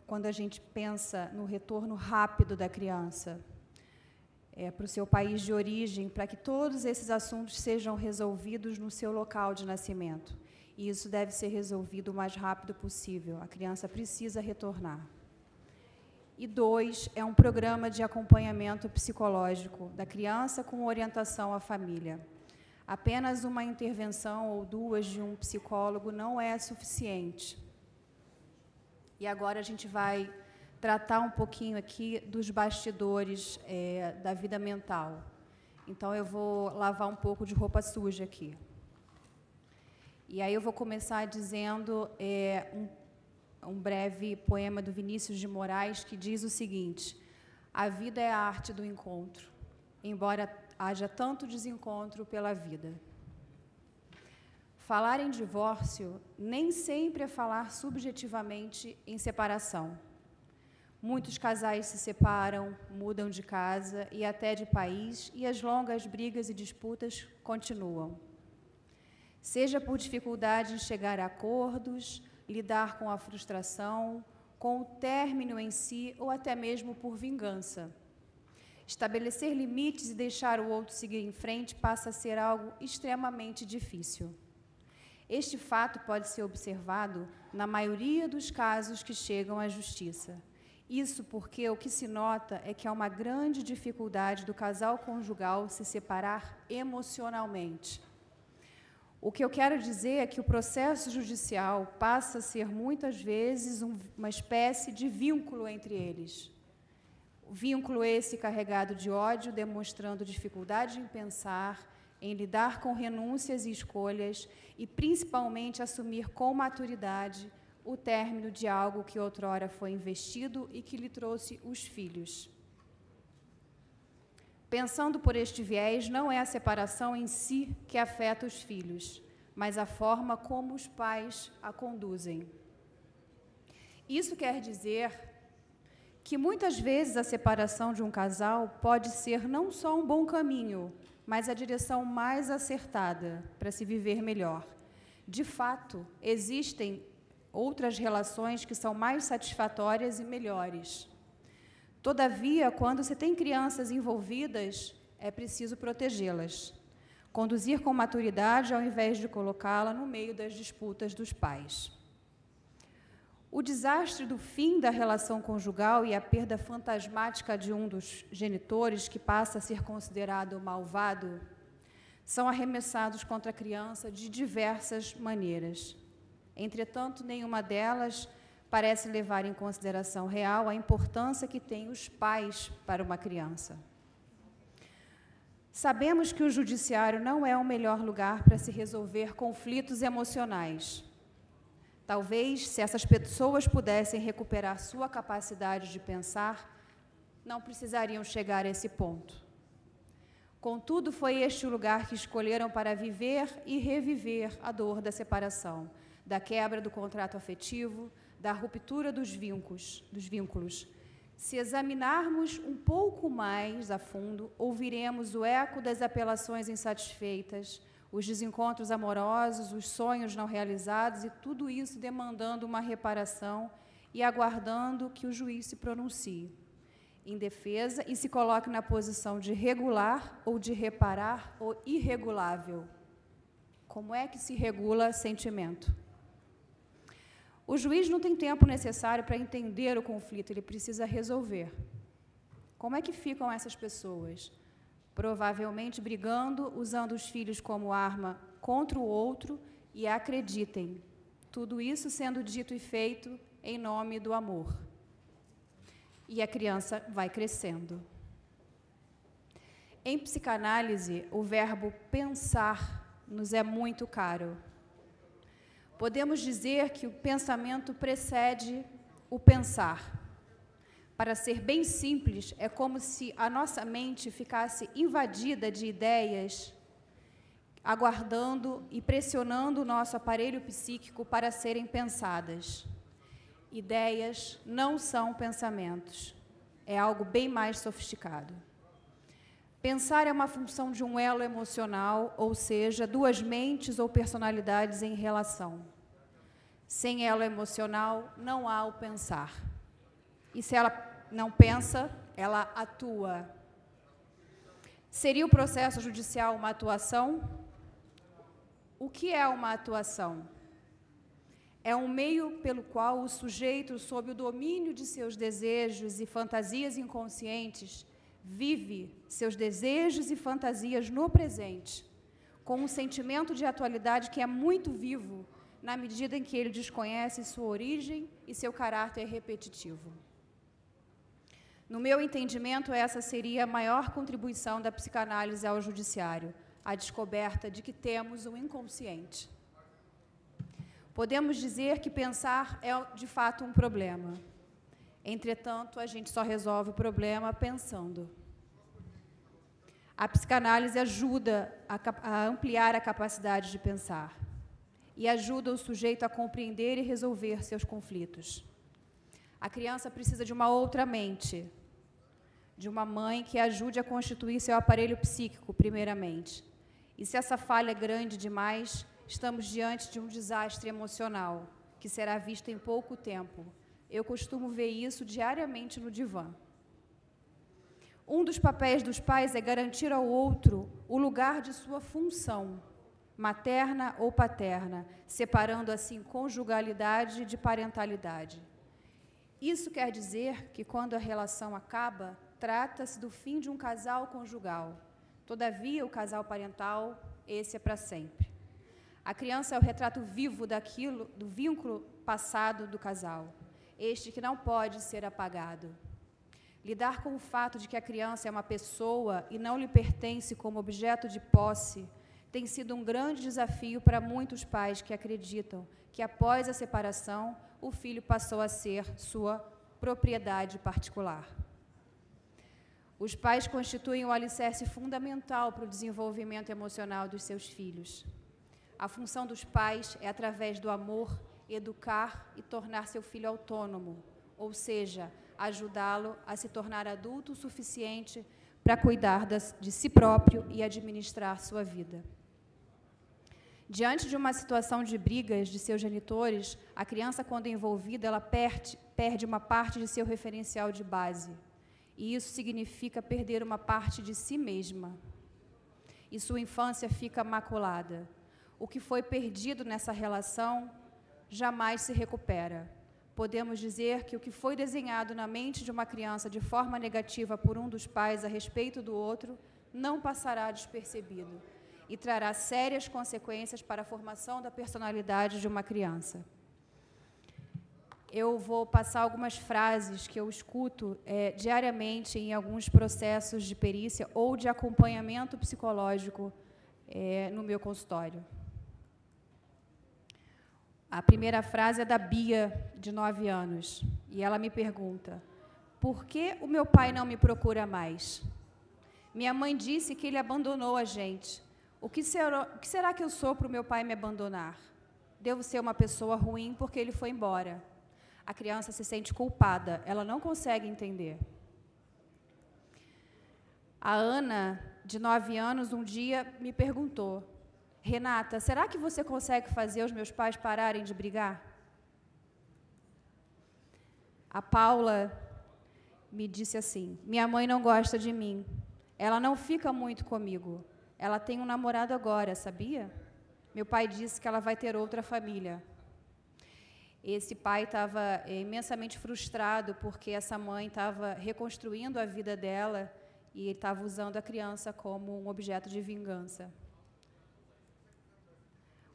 Speaker 5: quando a gente pensa no retorno rápido da criança para o seu país de origem, para que todos esses assuntos sejam resolvidos no seu local de nascimento. E isso deve ser resolvido o mais rápido possível. A criança precisa retornar. E 2, é um programa de acompanhamento psicológico da criança com orientação à família. Apenas uma intervenção ou 2 de um psicólogo não é suficiente. E agora a gente vai tratar um pouquinho aqui dos bastidores da vida mental. Então, eu vou lavar um pouco de roupa suja aqui. E aí eu vou começar dizendo um breve poema do Vinícius de Moraes, que diz o seguinte: a vida é a arte do encontro, embora haja tanto desencontro pela vida. Falar em divórcio nem sempre é falar subjetivamente em separação. Muitos casais se separam, mudam de casa e até de país, e as longas brigas e disputas continuam. Seja por dificuldade em chegar a acordos, lidar com a frustração, com o término em si, ou até mesmo por vingança. Estabelecer limites e deixar o outro seguir em frente passa a ser algo extremamente difícil. Este fato pode ser observado na maioria dos casos que chegam à justiça. Isso porque o que se nota é que há uma grande dificuldade do casal conjugal se separar emocionalmente. O que eu quero dizer é que o processo judicial passa a ser, muitas vezes, uma espécie de vínculo entre eles. O vínculo esse carregado de ódio, demonstrando dificuldade em pensar, em lidar com renúncias e escolhas e, principalmente, assumir com maturidade o término de algo que outrora foi investido e que lhe trouxe os filhos. Pensando por este viés, não é a separação em si que afeta os filhos, mas a forma como os pais a conduzem. Isso quer dizer que muitas vezes a separação de um casal pode ser não só um bom caminho, mas a direção mais acertada para se viver melhor. De fato, existem outras relações que são mais satisfatórias e melhores. Todavia, quando se tem crianças envolvidas, é preciso protegê-las, conduzir com maturidade ao invés de colocá-la no meio das disputas dos pais. O desastre do fim da relação conjugal e a perda fantasmática de um dos genitores, que passa a ser considerado malvado, são arremessados contra a criança de diversas maneiras. Entretanto, nenhuma delas parece levar em consideração real a importância que têm os pais para uma criança. Sabemos que o judiciário não é o melhor lugar para se resolver conflitos emocionais. Talvez, se essas pessoas pudessem recuperar sua capacidade de pensar, não precisariam chegar a esse ponto. Contudo, foi este o lugar que escolheram para viver e reviver a dor da separação, da quebra do contrato afetivo, da ruptura dos vínculos. Se examinarmos um pouco mais a fundo, ouviremos o eco das apelações insatisfeitas, os desencontros amorosos, os sonhos não realizados, e tudo isso demandando uma reparação e aguardando que o juiz se pronuncie em defesa e se coloque na posição de regular ou de reparar o irregulável. Como é que se regula sentimento? O juiz não tem tempo necessário para entender o conflito, ele precisa resolver. Como é que ficam essas pessoas? Provavelmente brigando, usando os filhos como arma contra o outro, e acreditem, tudo isso sendo dito e feito em nome do amor. E a criança vai crescendo. Em psicanálise, o verbo pensar nos é muito caro. Podemos dizer que o pensamento precede o pensar. Para ser bem simples, é como se a nossa mente ficasse invadida de ideias, aguardando e pressionando o nosso aparelho psíquico para serem pensadas. Ideias não são pensamentos, é algo bem mais sofisticado. Pensar é uma função de um elo emocional, ou seja, duas mentes ou personalidades em relação. Sem elo emocional, não há o pensar. E se ela não pensa, ela atua. Seria o processo judicial uma atuação? O que é uma atuação? É um meio pelo qual o sujeito, sob o domínio de seus desejos e fantasias inconscientes, vive seus desejos e fantasias no presente, com um sentimento de atualidade que é muito vivo, na medida em que ele desconhece sua origem e seu caráter repetitivo. No meu entendimento, essa seria a maior contribuição da psicanálise ao judiciário, a descoberta de que temos um inconsciente. Podemos dizer que pensar é, de fato, um problema. Entretanto, a gente só resolve o problema pensando. A psicanálise ajuda a ampliar a capacidade de pensar e ajuda o sujeito a compreender e resolver seus conflitos. A criança precisa de uma outra mente, de uma mãe que ajude a constituir seu aparelho psíquico, primeiramente. E se essa falha é grande demais, estamos diante de um desastre emocional, que será visto em pouco tempo. Eu costumo ver isso diariamente no divã. Um dos papéis dos pais é garantir ao outro o lugar de sua função, materna ou paterna, separando assim conjugalidade de parentalidade. Isso quer dizer que, quando a relação acaba, trata-se do fim de um casal conjugal. Todavia, o casal parental, esse é para sempre. A criança é o retrato vivo do vínculo passado do casal, este que não pode ser apagado. Lidar com o fato de que a criança é uma pessoa e não lhe pertence como objeto de posse tem sido um grande desafio para muitos pais que acreditam que, após a separação, o filho passou a ser sua propriedade particular. Os pais constituem o alicerce fundamental para o desenvolvimento emocional dos seus filhos. A função dos pais é, através do amor, educar e tornar seu filho autônomo, ou seja, ajudá-lo a se tornar adulto o suficiente para cuidar de si próprio e administrar sua vida. Diante de uma situação de brigas de seus genitores, a criança, quando envolvida, ela perde uma parte de seu referencial de base. E isso significa perder uma parte de si mesma. E sua infância fica maculada. O que foi perdido nessa relação jamais se recupera. Podemos dizer que o que foi desenhado na mente de uma criança de forma negativa por um dos pais a respeito do outro não passará despercebido e trará sérias consequências para a formação da personalidade de uma criança. Eu vou passar algumas frases que eu escuto diariamente em alguns processos de perícia ou de acompanhamento psicológico no meu consultório. A primeira frase é da Bia, de 9 anos, e ela me pergunta: por que o meu pai não me procura mais? Minha mãe disse que ele abandonou a gente. O que será que eu sou para o meu pai me abandonar? Devo ser uma pessoa ruim porque ele foi embora. A criança se sente culpada, ela não consegue entender. A Ana, de 9 anos, um dia me perguntou: Renata, será que você consegue fazer os meus pais pararem de brigar? A Paula me disse assim: minha mãe não gosta de mim, ela não fica muito comigo, ela tem um namorado agora, sabia? Meu pai disse que ela vai ter outra família. Esse pai estava imensamente frustrado porque essa mãe estava reconstruindo a vida dela e ele estava usando a criança como um objeto de vingança.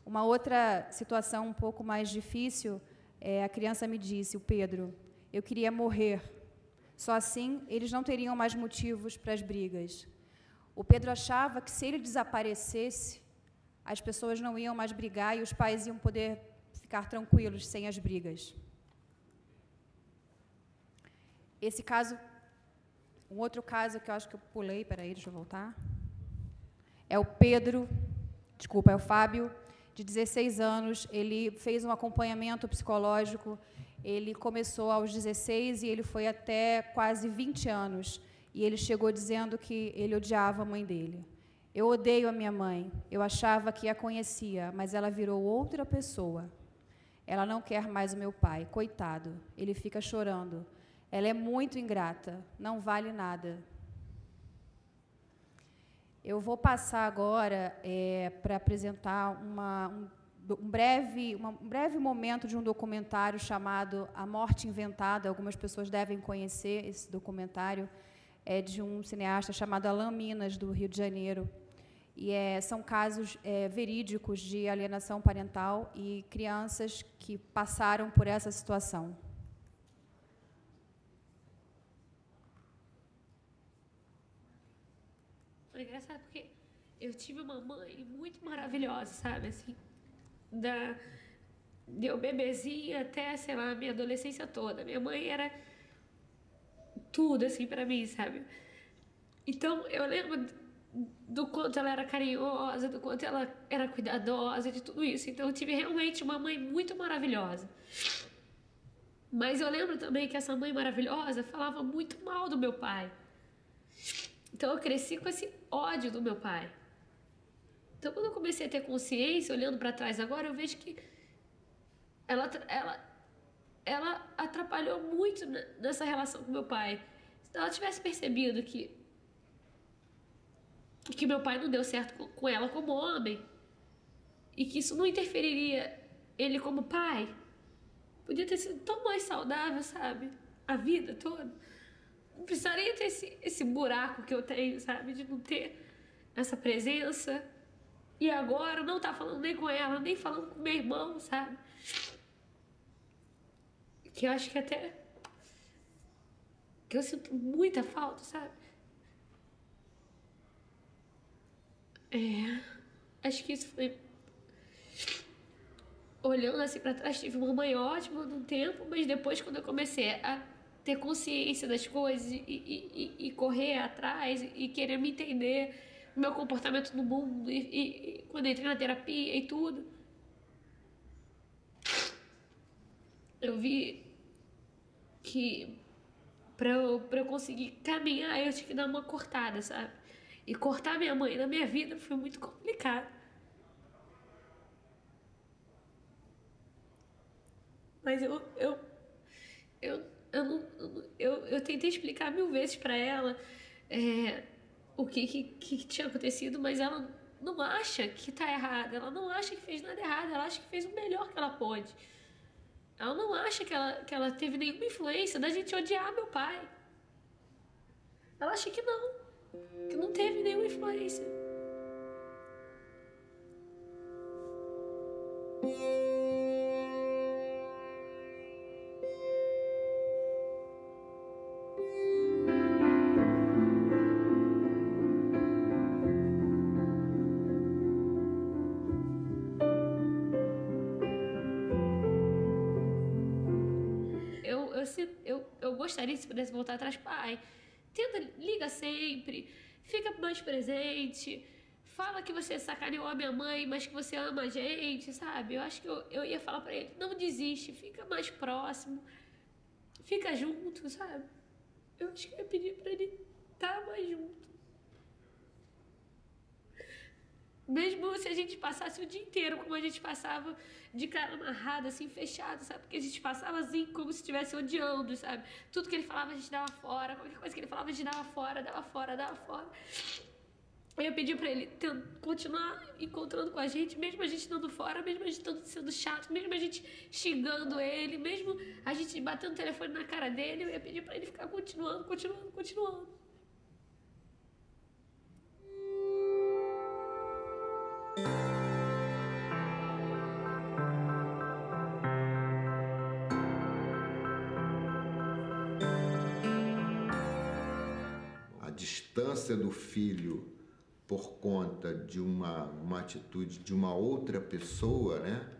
Speaker 5: Uma outra situação um pouco mais difícil, a criança me disse, o Pedro: eu queria morrer. Só assim eles não teriam mais motivos para as brigas. O Pedro achava que, se ele desaparecesse, as pessoas não iam mais brigar e os pais iam poder ficar tranquilos, sem as brigas. Esse caso, um outro caso que eu acho que eu pulei, peraí, deixa eu voltar. É o Fábio, de 16 anos, ele fez um acompanhamento psicológico, ele começou aos 16 e ele foi até quase 20 anos. E ele chegou dizendo que ele odiava a mãe dele. Eu odeio a minha mãe, eu achava que a conhecia, mas ela virou outra pessoa. Ela não quer mais o meu pai, coitado, ele fica chorando. Ela é muito ingrata, não vale nada. Eu vou passar agora para apresentar um breve momento de um documentário chamado A Morte Inventada. Algumas pessoas devem conhecer esse documentário. É de um cineasta chamado Alan Minas, do Rio de Janeiro. E são casos verídicos de alienação parental e crianças que passaram por essa situação.
Speaker 6: Foi engraçado porque eu tive uma mãe muito maravilhosa, sabe? Assim, eu bebezinha até, sei lá, a minha adolescência toda. Minha mãe era tudo, assim, para mim, sabe? Então, eu lembro do quanto ela era carinhosa, do quanto ela era cuidadosa, de tudo isso. Então, eu tive realmente uma mãe muito maravilhosa. Mas eu lembro também que essa mãe maravilhosa falava muito mal do meu pai. Então, eu cresci com esse ódio do meu pai. Então, quando eu comecei a ter consciência, olhando para trás agora, eu vejo que ela atrapalhou muito nessa relação com meu pai. Se ela tivesse percebido que que meu pai não deu certo com ela como homem e que isso não interferiria ele como pai. Podia ter sido tão mais saudável, sabe? A vida toda. Não precisaria ter esse buraco que eu tenho, sabe? De não ter essa presença. E agora não tá falando nem com ela, nem falando com meu irmão, sabe? Que eu acho que até... que eu sinto muita falta, sabe? Acho que isso foi... Olhando assim pra trás, tive uma mãe ótima num tempo, mas depois, quando eu comecei a ter consciência das coisas e correr atrás e querer me entender, o meu comportamento no mundo, e quando eu entrei na terapia e tudo, eu vi que pra eu conseguir caminhar, eu tinha que dar uma cortada, sabe? E cortar minha mãe na minha vida foi muito complicado. Mas eu tentei explicar 1000 vezes pra ela o que tinha acontecido, mas ela não acha que tá errada, ela não acha que fez nada errado, ela acha que fez o melhor que ela pôde. Ela não acha que ela teve nenhuma influência da gente odiar meu pai. Ela acha que não teve nenhuma influência. Eu gostaria, se pudesse voltar atrás, pai, liga sempre, fica mais presente, fala que você sacaneou a minha mãe, mas que você ama a gente, sabe? Eu acho que eu ia falar pra ele, não desiste, fica mais próximo, fica junto, sabe? Eu acho que eu ia pedir pra ele estar mais junto. Mesmo se a gente passasse o dia inteiro como a gente passava, de cara amarrada, assim, fechada, sabe? Porque a gente passava assim, como se estivesse odiando, sabe? Tudo que ele falava, a gente dava fora. Qualquer coisa que ele falava, a gente dava fora, dava fora, dava fora. Eu pedi pra ele continuar encontrando com a gente, mesmo a gente dando fora, mesmo a gente sendo chato, mesmo a gente xingando ele, mesmo a gente batendo o telefone na cara dele, eu ia pedir pra ele ficar continuando.
Speaker 7: A distância do filho por conta de uma atitude de uma outra pessoa, né?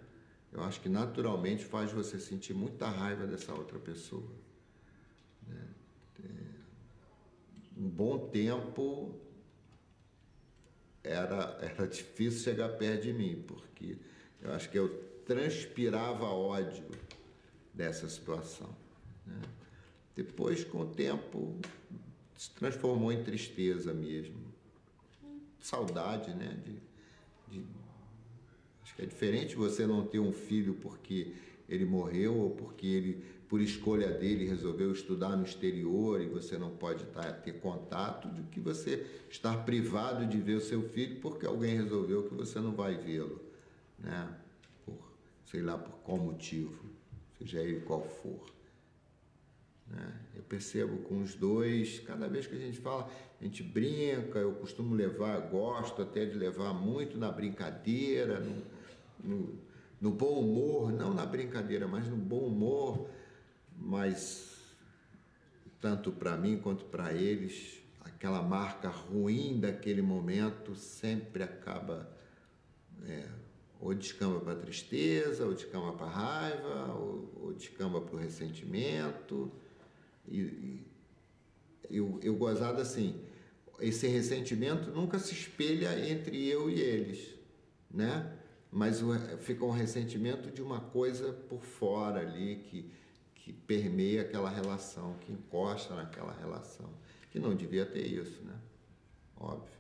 Speaker 7: Eu acho que naturalmente faz você sentir muita raiva dessa outra pessoa. Um bom tempo era difícil chegar perto de mim, porque eu acho que eu transpirava ódio dessa situação, né? Depois, com o tempo, se transformou em tristeza mesmo. Saudade, né? Acho que é diferente você não ter um filho porque ele morreu ou porque ele, por escolha dele, resolveu estudar no exterior e você não pode ter contato, do que você estar privado de ver o seu filho porque alguém resolveu que você não vai vê-lo, né? Sei lá por qual motivo, seja ele qual for. Eu percebo com os dois, cada vez que a gente fala, a gente brinca, eu costumo gosto até de levar muito na brincadeira, no bom humor, não na brincadeira, mas no bom humor, mas tanto para mim quanto para eles, aquela marca ruim daquele momento sempre acaba, ou descamba para tristeza, ou descamba para raiva, ou descamba para o ressentimento. Eu gozado assim, esse ressentimento nunca se espelha entre eu e eles, né? Mas fica um ressentimento de uma coisa por fora ali que permeia aquela relação, que encosta naquela relação, que não devia ter isso, né? Óbvio.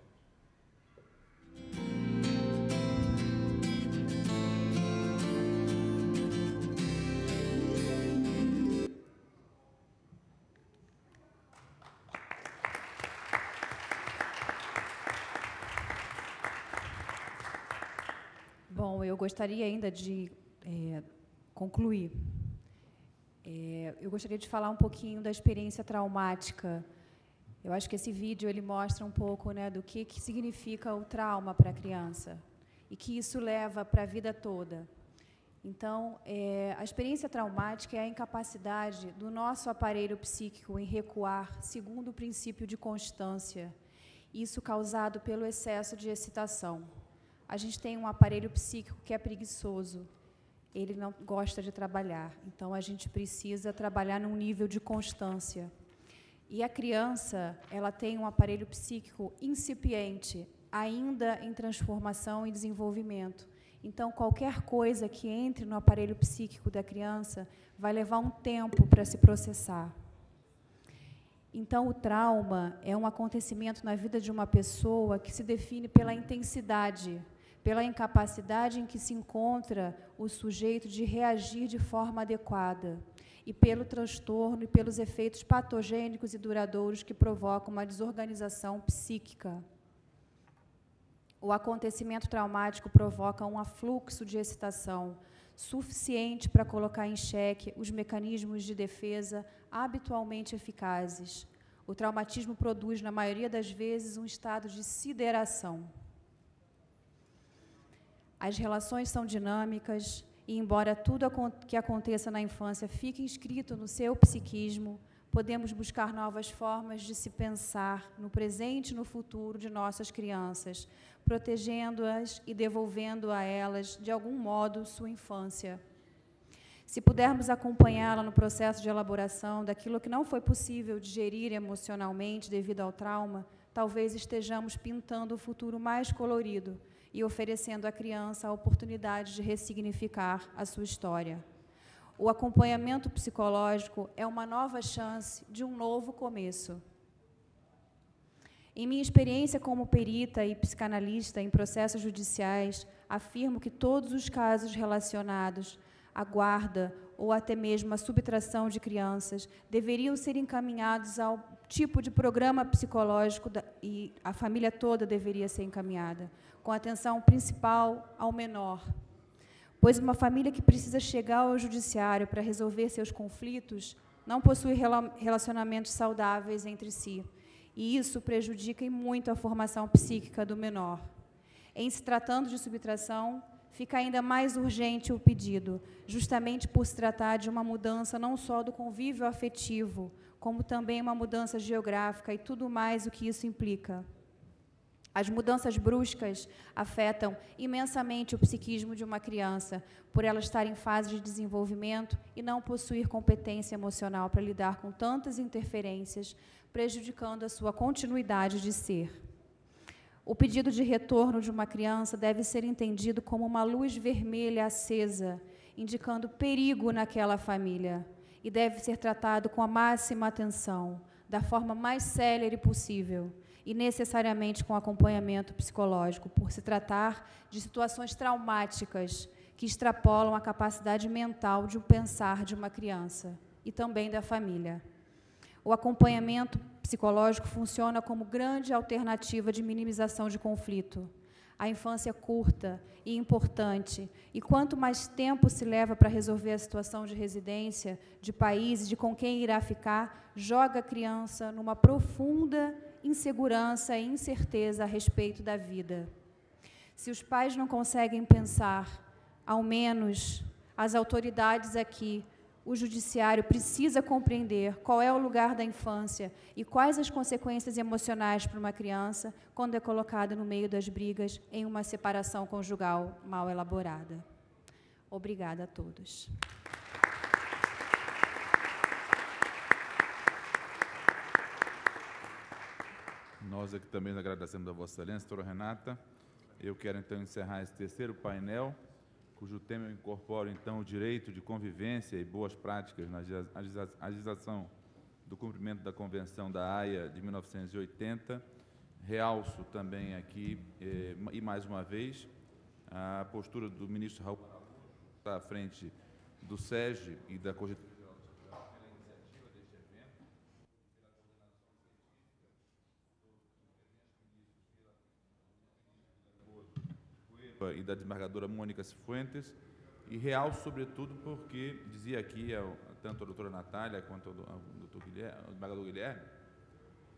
Speaker 5: Bom, eu gostaria ainda de concluir. Eu gostaria de falar um pouquinho da experiência traumática. Eu acho que esse vídeo ele mostra um pouco, né, do que significa o trauma para a criança e que isso leva para a vida toda. Então, a experiência traumática é a incapacidade do nosso aparelho psíquico em recuar segundo o princípio de constância, isso causado pelo excesso de excitação. A gente tem um aparelho psíquico que é preguiçoso, ele não gosta de trabalhar, então a gente precisa trabalhar num nível de constância. E a criança, ela tem um aparelho psíquico incipiente, ainda em transformação e desenvolvimento. Então, qualquer coisa que entre no aparelho psíquico da criança vai levar um tempo para se processar. Então, o trauma é um acontecimento na vida de uma pessoa que se define pela intensidade, pela incapacidade em que se encontra o sujeito de reagir de forma adequada, e pelo transtorno e pelos efeitos patogênicos e duradouros que provocam uma desorganização psíquica. O acontecimento traumático provoca um afluxo de excitação suficiente para colocar em xeque os mecanismos de defesa habitualmente eficazes. O traumatismo produz, na maioria das vezes, um estado de sideração. As relações são dinâmicas e, embora tudo que aconteça na infância fique inscrito no seu psiquismo, podemos buscar novas formas de se pensar no presente e no futuro de nossas crianças, protegendo-as e devolvendo a elas, de algum modo, sua infância. Se pudermos acompanhá-la no processo de elaboração daquilo que não foi possível digerir emocionalmente devido ao trauma, talvez estejamos pintando o futuro mais colorido e oferecendo à criança a oportunidade de ressignificar a sua história. O acompanhamento psicológico é uma nova chance de um novo começo. Em minha experiência como perita e psicanalista em processos judiciais, afirmo que todos os casos relacionados à guarda ou até mesmo à subtração de crianças deveriam ser encaminhados ao tipo de programa psicológico e a família toda deveria ser encaminhada, com atenção principal ao menor. Pois uma família que precisa chegar ao judiciário para resolver seus conflitos não possui relacionamentos saudáveis entre si, e isso prejudica muito a formação psíquica do menor. Em se tratando de subtração, fica ainda mais urgente o pedido, justamente por se tratar de uma mudança não só do convívio afetivo, como também uma mudança geográfica e tudo mais o que isso implica. As mudanças bruscas afetam imensamente o psiquismo de uma criança, por ela estar em fase de desenvolvimento e não possuir competência emocional para lidar com tantas interferências, prejudicando a sua continuidade de ser. O pedido de retorno de uma criança deve ser entendido como uma luz vermelha acesa, indicando perigo naquela família, e deve ser tratado com a máxima atenção, da forma mais célere possível, e necessariamente com acompanhamento psicológico, por se tratar de situações traumáticas que extrapolam a capacidade mental de pensar de uma criança e também da família. O acompanhamento psicológico funciona como grande alternativa de minimização de conflito. A infância é curta e importante, e quanto mais tempo se leva para resolver a situação de residência, de país e de com quem irá ficar, joga a criança numa profunda insegurança e incerteza a respeito da vida. Se os pais não conseguem pensar, ao menos as autoridades aqui, o judiciário precisa compreender qual é o lugar da infância e quais as consequências emocionais para uma criança quando é colocada no meio das brigas em uma separação conjugal mal elaborada. Obrigada a todos.
Speaker 2: Nós aqui também agradecemos a Vossa Excelência, doutora Renata. Eu quero, então, encerrar esse terceiro painel, cujo tema eu incorporo, então, o direito de convivência e boas práticas na agilização do cumprimento da Convenção da Haia de 1980. Realço também aqui, e mais uma vez, a postura do ministro Raul à frente do SEGE e da Corregedoria pela iniciativa deste evento, pela coordenação científica, CAMPA e da desembargadora Mônica Cifuentes, e realço, sobretudo, porque dizia aqui tanto a doutora Natália quanto o desembargador Guilherme,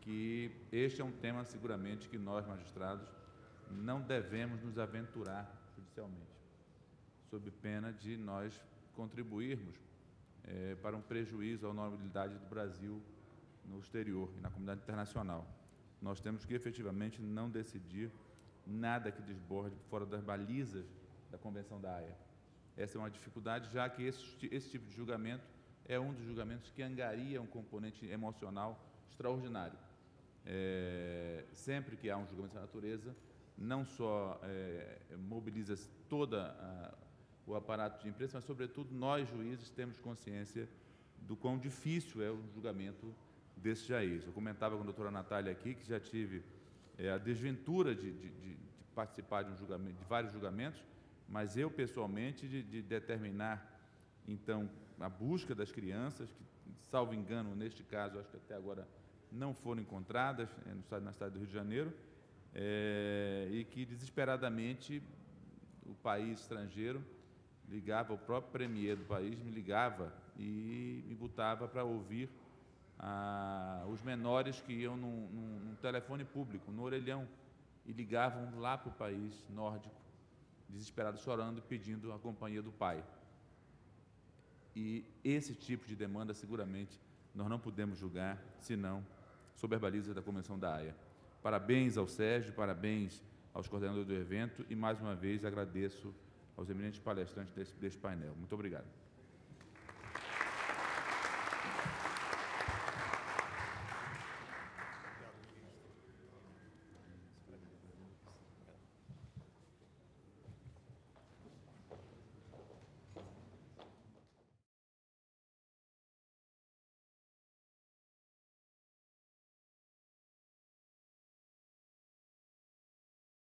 Speaker 2: que este é um tema, seguramente, que nós, magistrados, não devemos nos aventurar judicialmente, sob pena de nós contribuirmos para um prejuízo à honorabilidade do Brasil no exterior e na comunidade internacional. Nós temos que, efetivamente, não decidir nada que desborde fora das balizas da Convenção da Haia. Essa é uma dificuldade, já que esse tipo de julgamento é um dos julgamentos que angaria um componente emocional extraordinário. Sempre que há um julgamento dessa natureza, não só mobiliza todo o aparato de imprensa, mas, sobretudo, nós, juízes, temos consciência do quão difícil é o julgamento desse juiz. Eu comentava com a doutora Natália aqui que já tive a desventura de participar de vários julgamentos, mas eu, pessoalmente, de determinar, então, a busca das crianças, que, salvo engano, neste caso, acho que até agora não foram encontradas na cidade do Rio de Janeiro, e que, desesperadamente, o país estrangeiro ligava, o próprio premier do país me ligava e me botava para ouvir os menores que iam num telefone público, no orelhão, e ligavam lá para o país nórdico, desesperados, chorando, pedindo a companhia do pai. E esse tipo de demanda, seguramente, nós não podemos julgar, senão sob as balizas da Convenção da Haia. Parabéns ao Sérgio, parabéns aos coordenadores do evento e, mais uma vez, agradeço aos eminentes palestrantes desse painel. Muito obrigado.